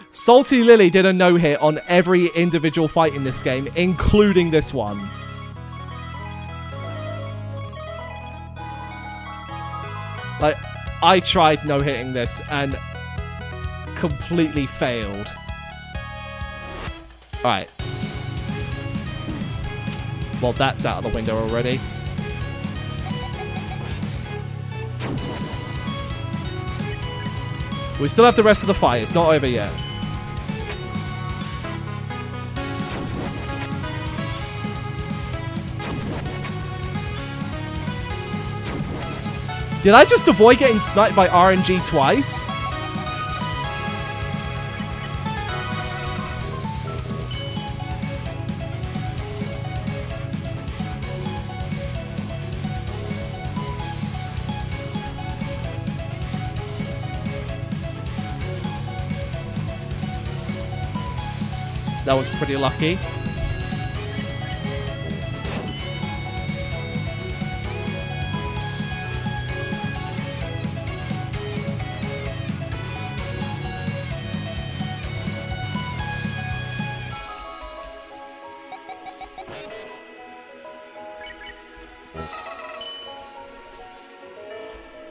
Salty Lily did a no-hit on every individual fight in this game, including this one. Like, I tried no-hitting this and completely failed. Alright. Well, that's out of the window already. We still have the rest of the fight. It's not over yet. Did I just avoid getting sniped by RNG twice? That was pretty lucky.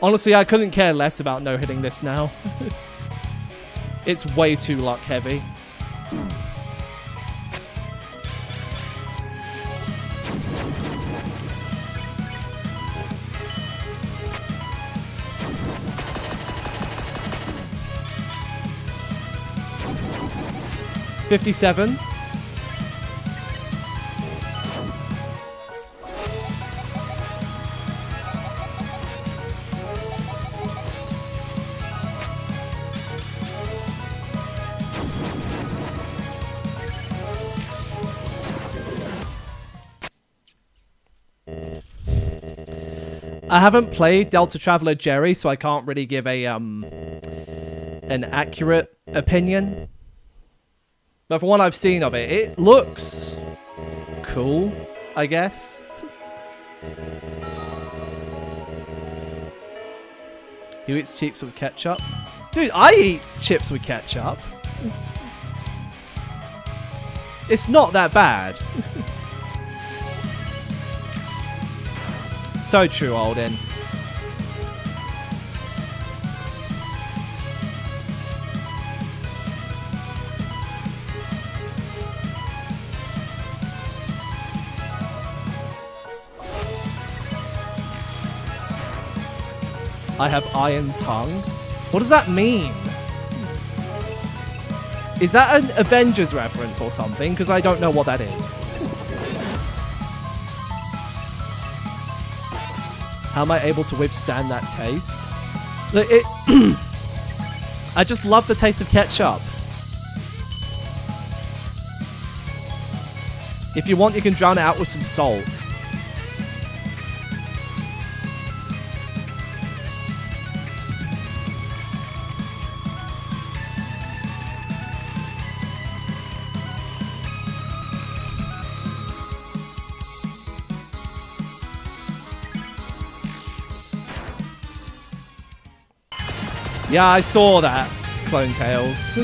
Honestly, I couldn't care less about no-hitting this now. It's way too luck heavy. $57. I haven't played Delta Traveler Jerry, so I can't really give a an accurate opinion. But from what I've seen of it, it looks cool, I guess. Who eats chips with ketchup? Dude, I eat chips with ketchup. It's not that bad. So true, Alden. I have iron tongue. What does that mean? Is that an Avengers reference or something? Because I don't know what that is. How am I able to withstand that taste? I just love the taste of ketchup. If you want, you can drown it out with some salt. Yeah, I saw that, Clone Tales.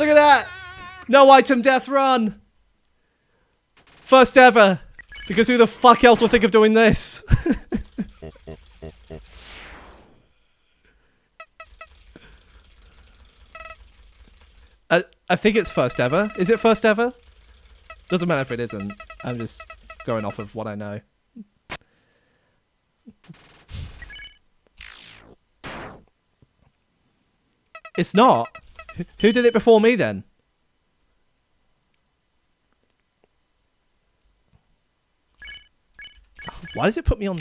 Look at that! No item death run! First ever! Because who the fuck else will think of doing this? I think it's first ever. Is it first ever? Doesn't matter if it isn't. I'm just going off of what I know. It's not. Who did it before me then? Why does it put me on?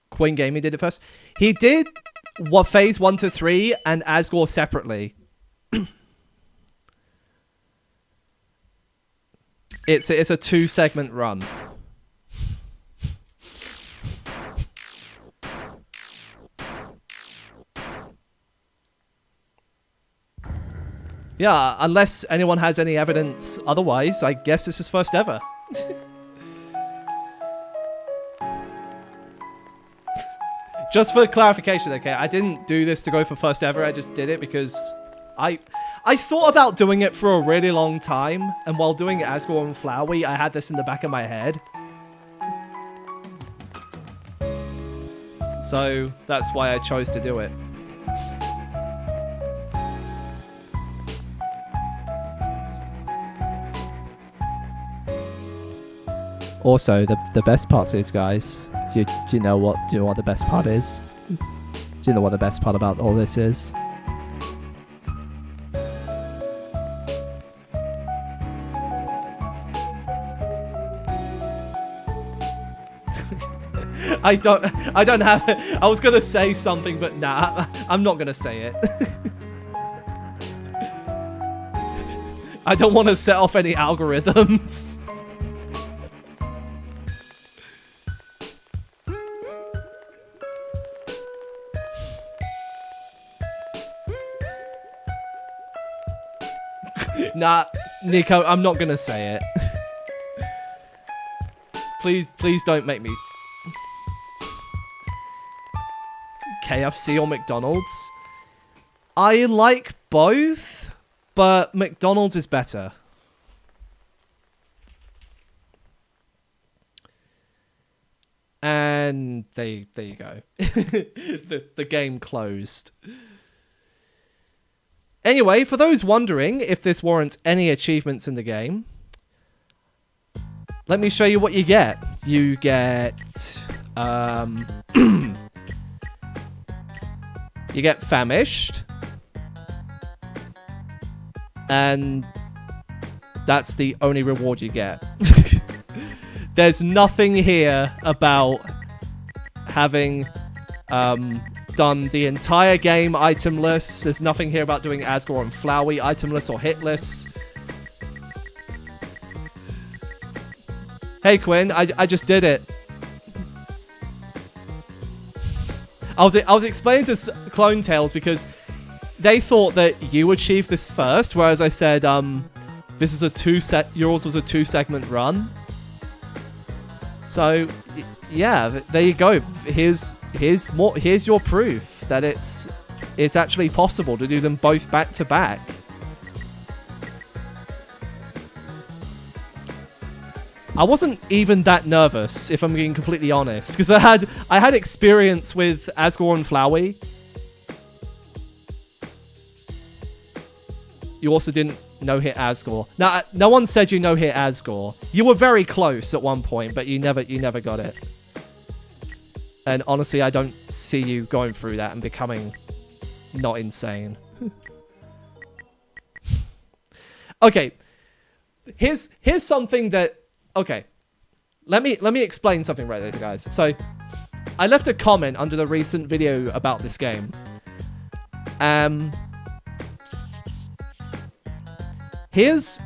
Queen Gaming did it first. He did what phase 1 to 3 and Asgore separately. It's a 2-segment run. Yeah, unless anyone has any evidence otherwise, I guess this is first ever. Just for clarification, okay, I didn't do this to go for first ever, I just did it because I thought about doing it for a really long time, and while doing it Asgore and Flowey, I had this in the back of my head. So, that's why I chose to do it. Also, the best part is, guys, do you know what the best part is? Do you know what the best part about all this is? I don't have it. I was gonna say something, but nah, I'm not gonna say it. I don't want to set off any algorithms. Nah, Nico, I'm not gonna say it. Please don't make me. KFC or McDonald's? I like both, but McDonald's is better. And there you go. the game closed. Anyway, for those wondering if this warrants any achievements in the game, let me show you what you get. You get you get famished, and that's the only reward you get. There's nothing here about having done the entire game itemless. There's nothing here about doing Asgore and Flowey itemless or hitless. Hey Quinn, I just did it. I was explaining to Clone Tales because they thought that you achieved this first, whereas I said this is yours was a 2-segment run. So yeah, there you go. Here's your proof that it's actually possible to do them both back to back. I wasn't even that nervous, if I'm being completely honest, because I had experience with Asgore and Flowey. You also didn't no-hit Asgore. Now, no one said you no-hit Asgore. You were very close at one point, but you never got it. And honestly, I don't see you going through that and becoming not insane. Okay, here's something that. Okay, let me explain something right there, guys. So, I left a comment under the recent video about this game. There's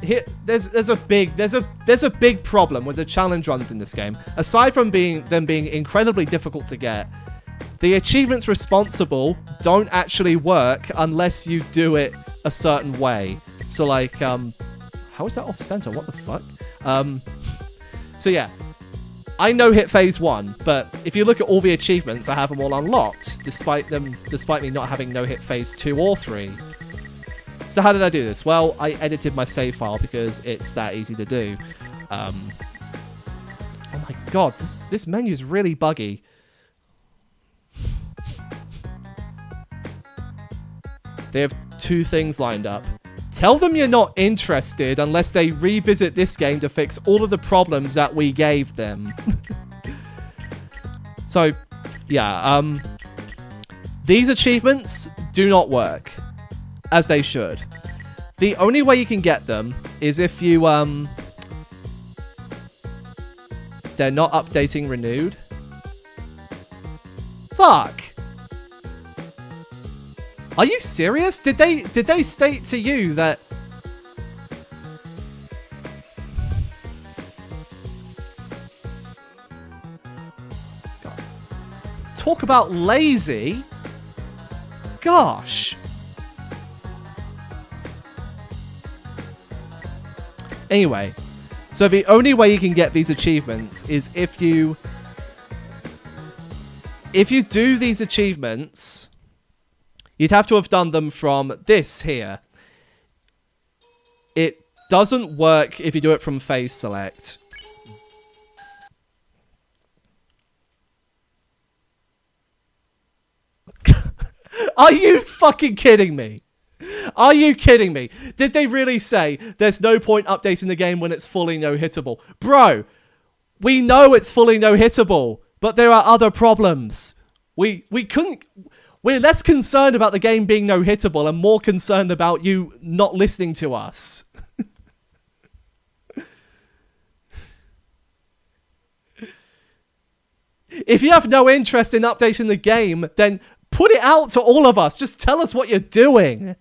a big problem with the challenge runs in this game. Aside from them being incredibly difficult to get, the achievements responsible don't actually work unless you do it a certain way. So like, how is that off center? What the fuck? So yeah, I no-hit phase 1, but if you look at all the achievements, I have them all unlocked, despite me not having no-hit phase 2 or 3. So how did I do this? Well, I edited my save file because it's that easy to do. Oh my god, this menu is really buggy. They have 2 things lined up. Tell them you're not interested unless they revisit this game to fix all of the problems that we gave them. So, yeah, these achievements do not work as they should. The only way you can get them is if you, they're not updating renewed. Fuck! Are you serious? Did they state to you that... God. Talk about lazy? Gosh. Anyway, so the only way you can get these achievements is if you do these achievements... You'd have to have done them from this here. It doesn't work if you do it from phase select. Are you fucking kidding me? Are you kidding me? Did they really say there's no point updating the game when it's fully no-hittable? Bro, we know it's fully no-hittable, but there are other problems. We couldn't... We're less concerned about the game being no-hittable and more concerned about you not listening to us. If you have no interest in updating the game, then put it out to all of us. Just tell us what you're doing.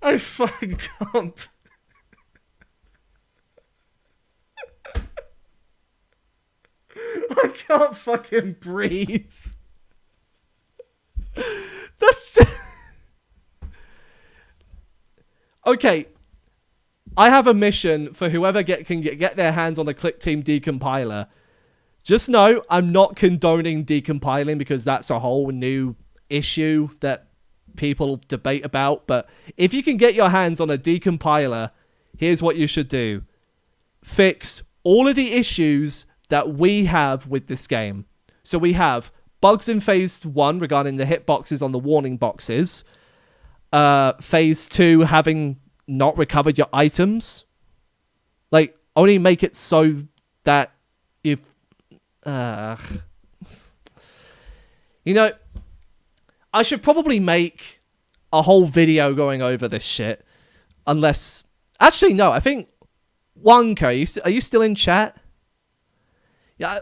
I fucking can't. I can't fucking breathe. That's just... Okay. I have a mission for whoever can get their hands on a Click Team decompiler. Just know I'm not condoning decompiling because that's a whole new issue that people debate about. But if you can get your hands on a decompiler, here's what you should do. Fix all of the issues that we have with this game. So we have bugs in Phase 1 regarding the hitboxes on the warning boxes. Phase 2 having not recovered your items. Like, only make it so that if... You know, I should probably make a whole video going over this shit. Unless... Actually, no, I think... Wonka, are you still in chat? Yeah,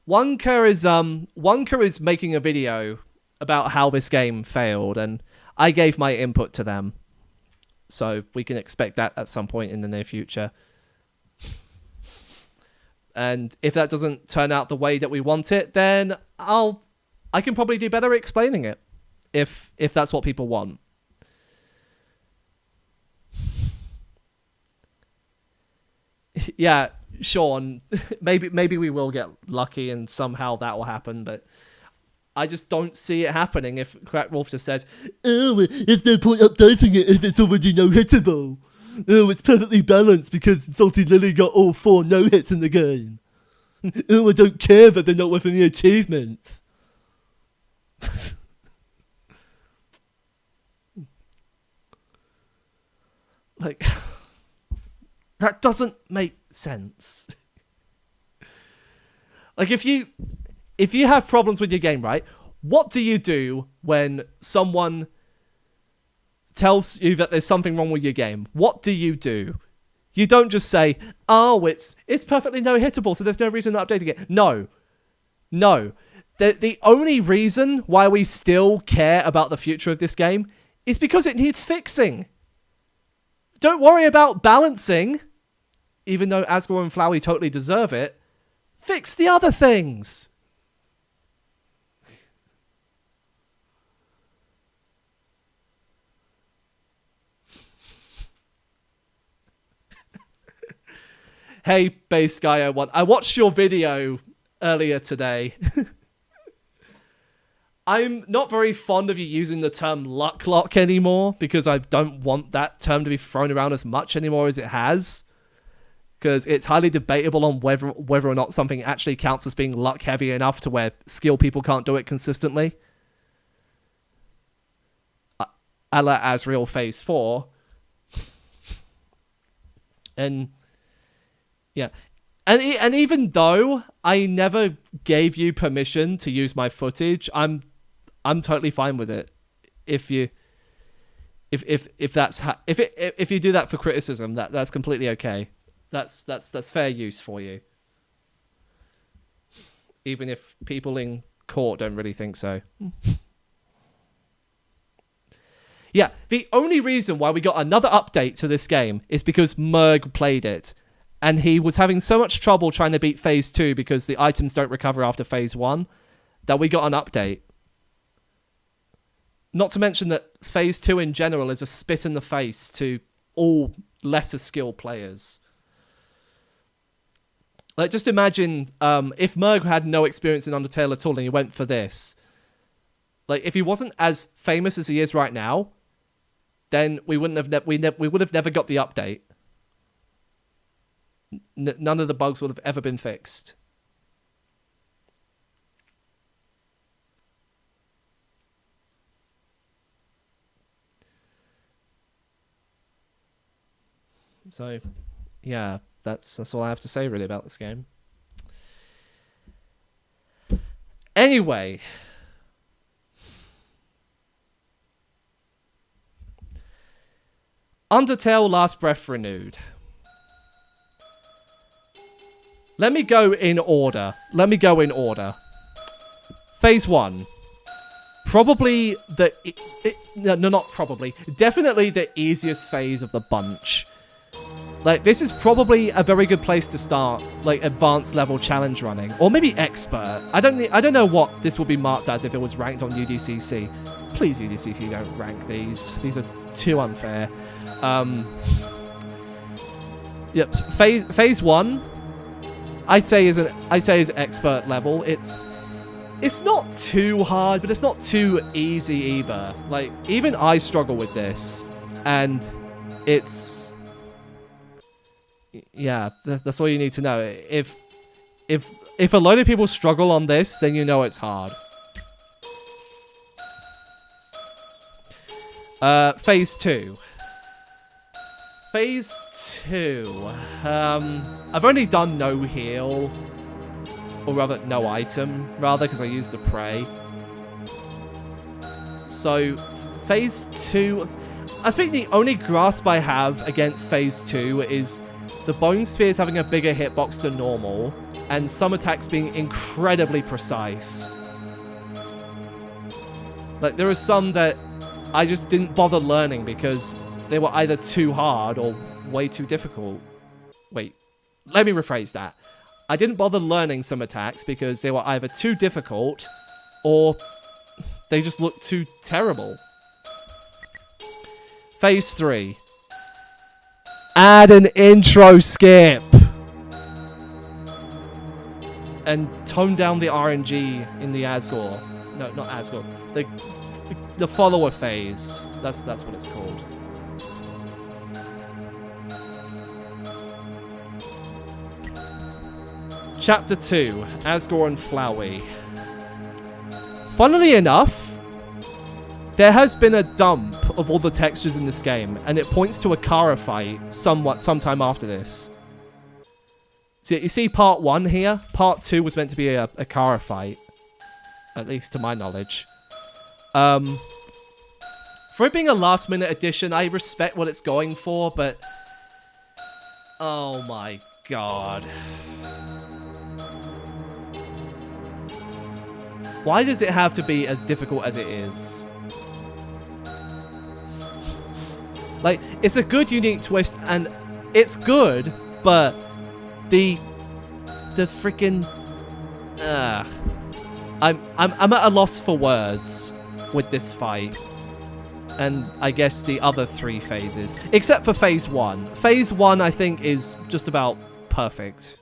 Wonka is making a video about how this game failed, and I gave my input to them. So we can expect that at some point in the near future. And if that doesn't turn out the way that we want it, then I can probably do better explaining it. If that's what people want. Yeah, Sean, maybe we will get lucky and somehow that will happen, but I just don't see it happening if Crackwolf just says, "Oh, there's no point updating it if it's already no-hittable. Oh, it's perfectly balanced because Salty Lily got all 4 no-hits in the game. Oh, I don't care that they're not worth any achievements." Like... That doesn't make sense. Like, if you have problems with your game, right? What do you do when someone tells you that there's something wrong with your game? What do? You don't just say, "Oh, it's perfectly no-hittable, so there's no reason to updating it." No. The only reason why we still care about the future of this game is because it needs fixing. Don't worry about balancing. Even though Asgore and Flowey totally deserve it, fix the other things. Hey, Base Guy 01. I watched your video earlier today. I'm not very fond of you using the term luck lock anymore because I don't want that term to be thrown around as much anymore as it has. Because it's highly debatable on whether or not something actually counts as being luck heavy enough to where skilled people can't do it consistently. A la Asriel Phase 4. And yeah. And even though I never gave you permission to use my footage, I'm totally fine with it. If you do that for criticism, that's completely okay. That's fair use for you. Even if people in court don't really think so. Yeah, the only reason why we got another update to this game is because Merg played it. And he was having so much trouble trying to beat Phase 2 because the items don't recover after Phase 1 that we got an update. Not to mention that Phase 2 in general is a spit in the face to all lesser skilled players. Like, just imagine if Merg had no experience in Undertale at all and he went for this. Like, if he wasn't as famous as he is right now, then we would have never got the update. None of the bugs would have ever been fixed. So, yeah, that's all I have to say really about this game. Anyway, Undertale Last Breath Renewed. Let me go in order. Phase 1. Probably definitely the easiest phase of the bunch. Like, this is probably a very good place to start, like, advanced level challenge running. Or maybe expert. I don't know what this would be marked as if it was ranked on UDCC. Please, UDCC, don't rank these. These are too unfair. Yep, phase 1, I'd say is expert level. It's not too hard, but it's not too easy either. Like, even I struggle with this, and it's... Yeah, that's all you need to know. If a load of people struggle on this, then you know it's hard. Phase 2. Phase 2. I've only done no heal. Or rather, no item. Rather, because I used the prey. So, Phase 2... I think the only grasp I have against Phase 2 is the Bone Spheres having a bigger hitbox than normal, and some attacks being incredibly precise. Like, there are some that I just didn't bother learning because they were either too hard or way too difficult. Wait, let me rephrase that. I didn't bother learning some attacks because they were either too difficult or they just looked too terrible. Phase 3. Add an intro skip. And tone down the RNG in the Asgore. No, not Asgore. The follower phase. That's what it's called. Chapter 2, Asgore and Flowey. Funnily enough, there has been a dump of all the textures in this game, and it points to a Kara fight sometime after this. So you see part 1 here? Part 2 was meant to be a Kara fight. At least to my knowledge. For it being a last-minute addition, I respect what it's going for, but... Oh my god. Why does it have to be as difficult as it is? Like, it's a good, unique twist, and it's good, but the freaking... I'm at a loss for words with this fight. And I guess the other 3 phases. Except for Phase 1. Phase 1, I think, is just about perfect.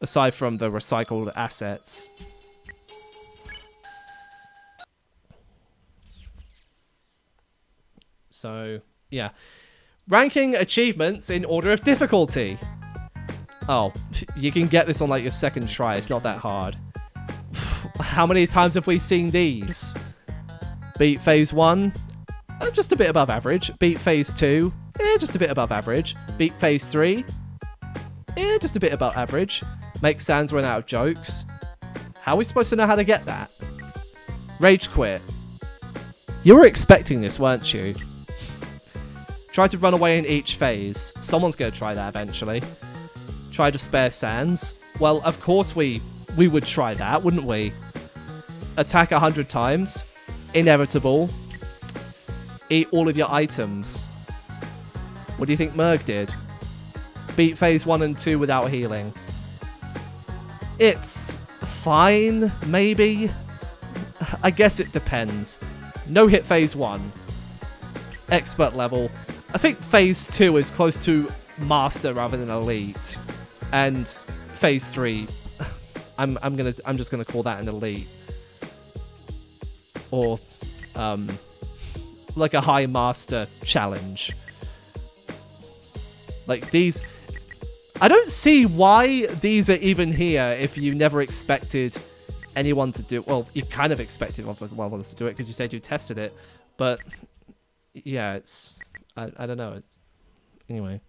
Aside from the recycled assets. So, yeah. Ranking achievements in order of difficulty. Oh, you can get this on like your second try. It's not that hard. How many times have we seen these? Beat phase 1, just a bit above average. Beat phase 2, just a bit above average. Beat phase 3, just a bit above average. Make Sans run out of jokes. How are we supposed to know how to get that? Rage quit. You were expecting this, weren't you? Try to run away in each phase. Someone's going to try that eventually. Try to spare Sans. Well, of course we would try that, wouldn't we? Attack 100 times. Inevitable. Eat all of your items. What do you think Merg did? Beat phase 1 and 2 without healing. It's fine, maybe? I guess it depends. No hit phase 1. Expert level. I think phase 2 is close to master rather than elite. And phase 3, I'm just gonna call that an elite. Or like a high master challenge. Like these, I don't see why these are even here if you never expected anyone to do it. Well, you kind of expected one of us to do it because you said you tested it, but yeah, it's I don't know. Anyway,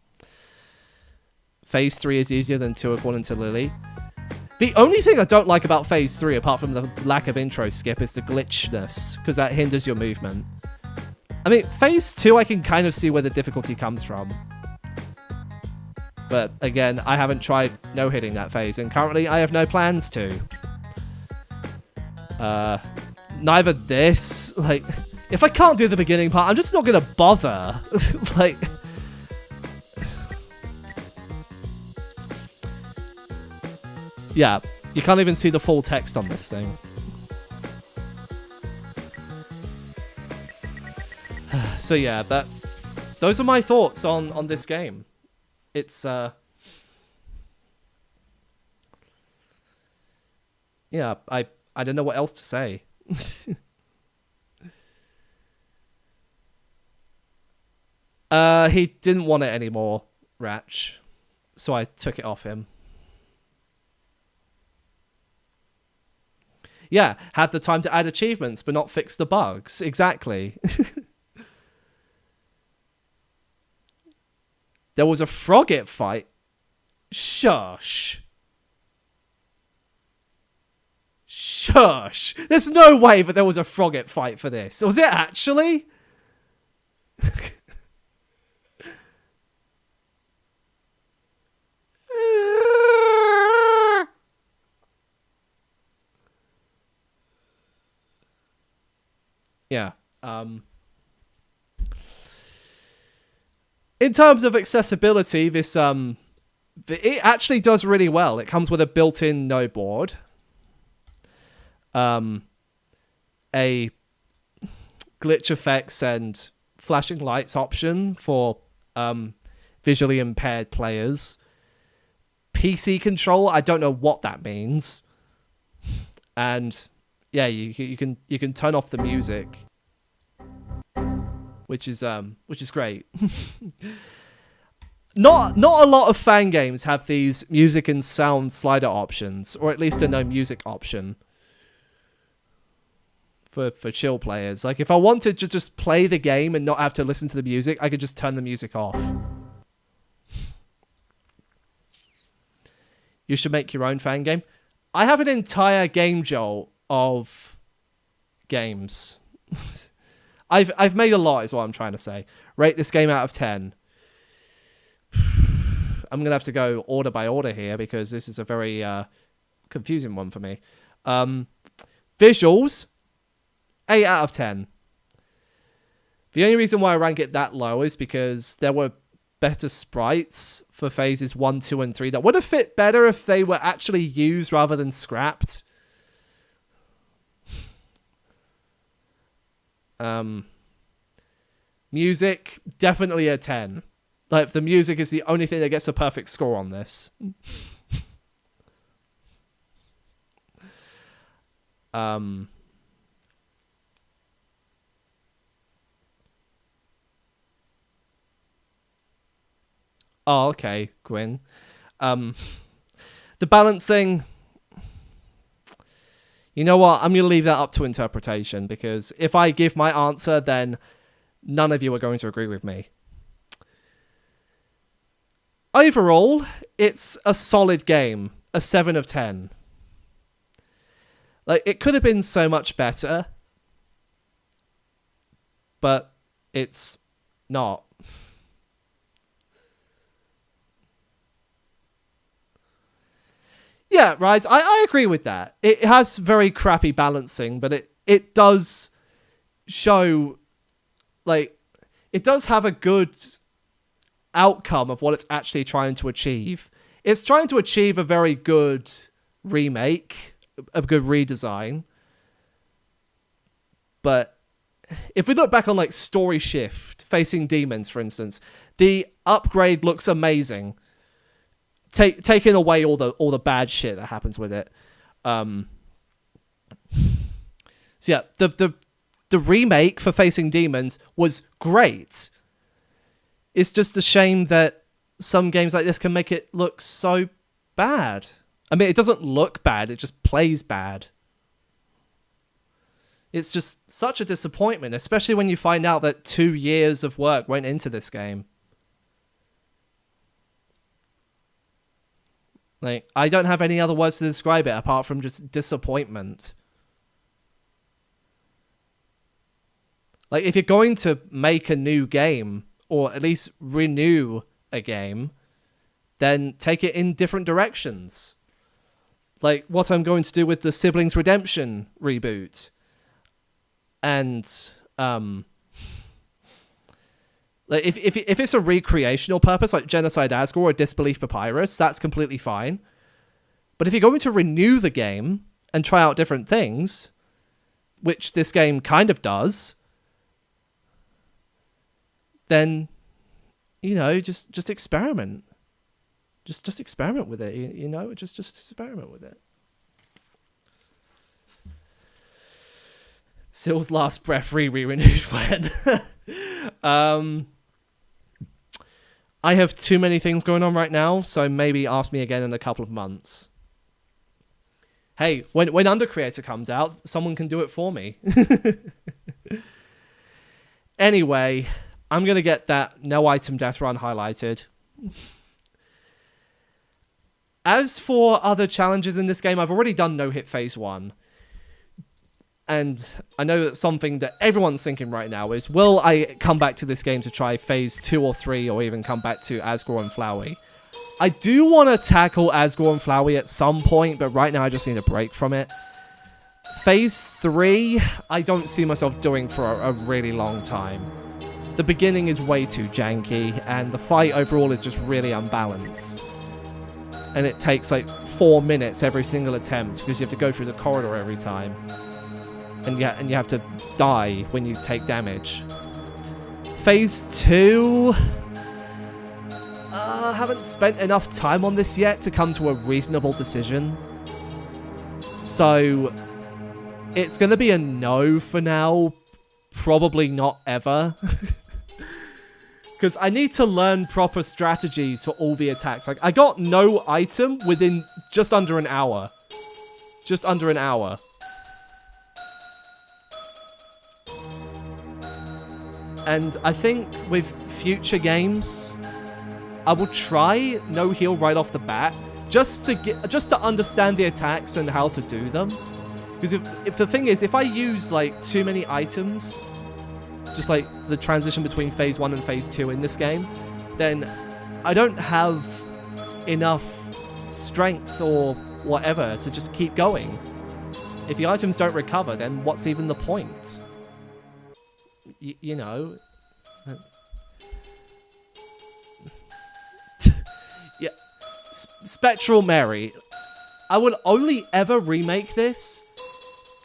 phase 3 is easier than 2 according to Lily. The only thing I don't like about phase 3, apart from the lack of intro skip, is the glitchness, because that hinders your movement. I mean, phase 2 I can kind of see where the difficulty comes from. But again, I haven't tried no-hitting that phase, and currently I have no plans to. Neither this, like, if I can't do the beginning part, I'm just not gonna bother. Like, yeah, you can't even see the full text on this thing. So yeah, those are my thoughts on this game. It's yeah, I don't know what else to say. He didn't want it anymore, Ratch, so I took it off him. Yeah, had the time to add achievements but not fix the bugs. Exactly. There was a Frogget fight. Shush. Shush. There's no way that there was a Frogget fight for this. Was it actually? Yeah. In terms of accessibility, this it actually does really well. It comes with a built-in no board, a glitch effects and flashing lights option for visually impaired players. PC control, I don't know what that means, and yeah, you can turn off the music, which is great. Not a lot of fan games have these music and sound slider options, or at least a no music option for chill players. Like if I wanted to just play the game and not have to listen to the music, I could just turn the music off. You should make your own fan game. I have an entire game jolt of games. I've made a lot is what I'm trying to say. Rate this game out of 10. I'm going to have to go order by order here because this is a very confusing one for me. Visuals, 8 out of 10. The only reason why I rank it that low is because there were better sprites for phases 1, 2, and 3 that would have fit better if they were actually used rather than scrapped. Music, definitely a 10. Like, the music is the only thing that gets a perfect score on this. Oh, okay, Gwyn. The balancing... You know what? I'm going to leave that up to interpretation, because if I give my answer, then none of you are going to agree with me. Overall, it's a solid game. A 7 of 10. Like, it could have been so much better, but it's not. Yeah, Rise, I agree with that. It has very crappy balancing, but it does show, like, it does have a good outcome of what it's actually trying to achieve. It's trying to achieve a very good remake, a good redesign. But if we look back on, like, Story Shift, Facing Demons, for instance, the upgrade looks amazing. Taking away all the bad shit that happens with it. So yeah, the remake for Facing Demons was great. It's just a shame that some games like this can make it look so bad. I mean, it doesn't look bad, it just plays bad. It's just such a disappointment, especially when you find out that 2 years of work went into this game. Like, I don't have any other words to describe it apart from just disappointment. Like, if you're going to make a new game, or at least renew a game, then take it in different directions. Like what I'm going to do with the Siblings Redemption reboot. And like if it's a recreational purpose, like Genocide Asgore or Disbelief Papyrus, that's completely fine. But if you're going to renew the game and try out different things, which this game kind of does, then, you know, just experiment. Just experiment with it, you know? Just experiment with it. Sill's last breath renewed when. I have too many things going on right now, so maybe ask me again in a couple of months. Hey, when Undercreator comes out, someone can do it for me. Anyway, I'm going to get that no item death run highlighted. As for other challenges in this game, I've already done no hit phase 1. And I know that something that everyone's thinking right now is, will I come back to this game to try phase 2 or 3, or even come back to Asgore and Flowey? I do want to tackle Asgore and Flowey at some point, but right now I just need a break from it. Phase 3, I don't see myself doing for a really long time. The beginning is way too janky, and the fight overall is just really unbalanced. And it takes like 4 minutes every single attempt, because you have to go through the corridor every time. And you have to die when you take damage. Phase 2... I haven't spent enough time on this yet to come to a reasonable decision. So, it's going to be a no for now. Probably not ever. Because I need to learn proper strategies for all the attacks. Like, I got no item within just under an hour. Just under an hour. And I think with future games, I will try no heal right off the bat, just to understand the attacks and how to do them. Because if the thing is, if I use like too many items, just like the transition between phase 1 and phase 2 in this game, then I don't have enough strength or whatever to just keep going. If the items don't recover, then what's even the point? You know. Yeah. Spectral Mary. I would only ever remake this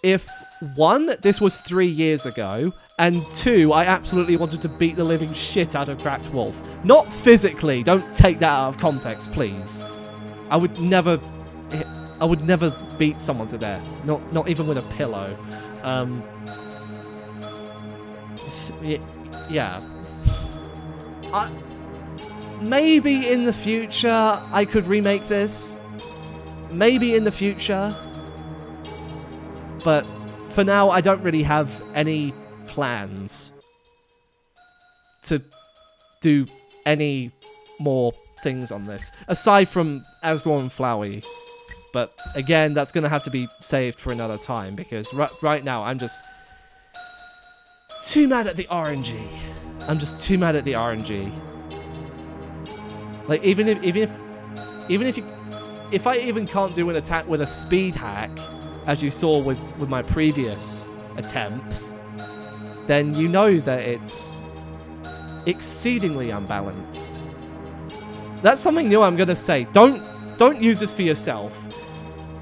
if, 1, this was 3 years ago, and 2, I absolutely wanted to beat the living shit out of Cracked Wolf. Not physically, don't take that out of context, please. I would never beat someone to death. Not even with a pillow. Yeah. maybe in the future I could remake this. Maybe in the future. But for now, I don't really have any plans to do any more things on this. Aside from Asgore and Flowey. But again, that's going to have to be saved for another time. Because right now, I'm just too mad at the RNG. I'm just too mad at the RNG. Like, if I even can't do an attack with a speed hack, as you saw with my previous attempts, then you know that it's exceedingly unbalanced. That's something new I'm gonna say. Don't use this for yourself.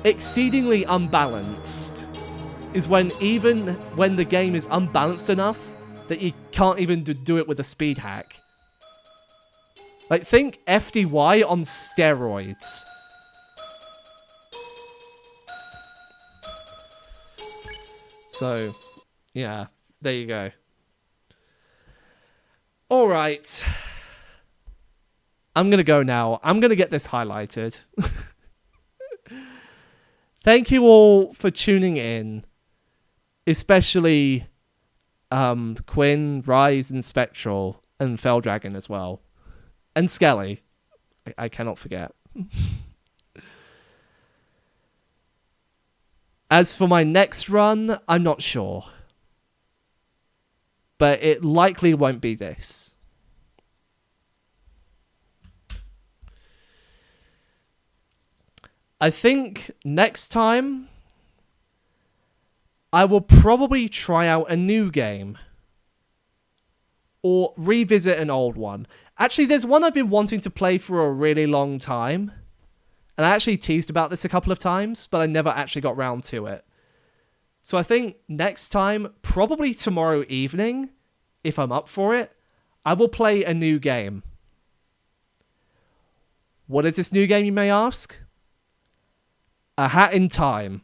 Exceedingly unbalanced is even when the game is unbalanced enough that you can't even do it with a speed hack. Like, think FDY on steroids. So, yeah, there you go. Alright. I'm going to go now. I'm going to get this highlighted. Thank you all for tuning in. Especially Quinn, Rise, and Spectral, and Felldragon as well. And Skelly. I cannot forget. As for my next run, I'm not sure. But it likely won't be this. I think next time I will probably try out a new game. Or revisit an old one. Actually, there's one I've been wanting to play for a really long time. And I actually teased about this a couple of times, but I never actually got round to it. So I think next time, probably tomorrow evening, if I'm up for it, I will play a new game. What is this new game, you may ask? A Hat in Time.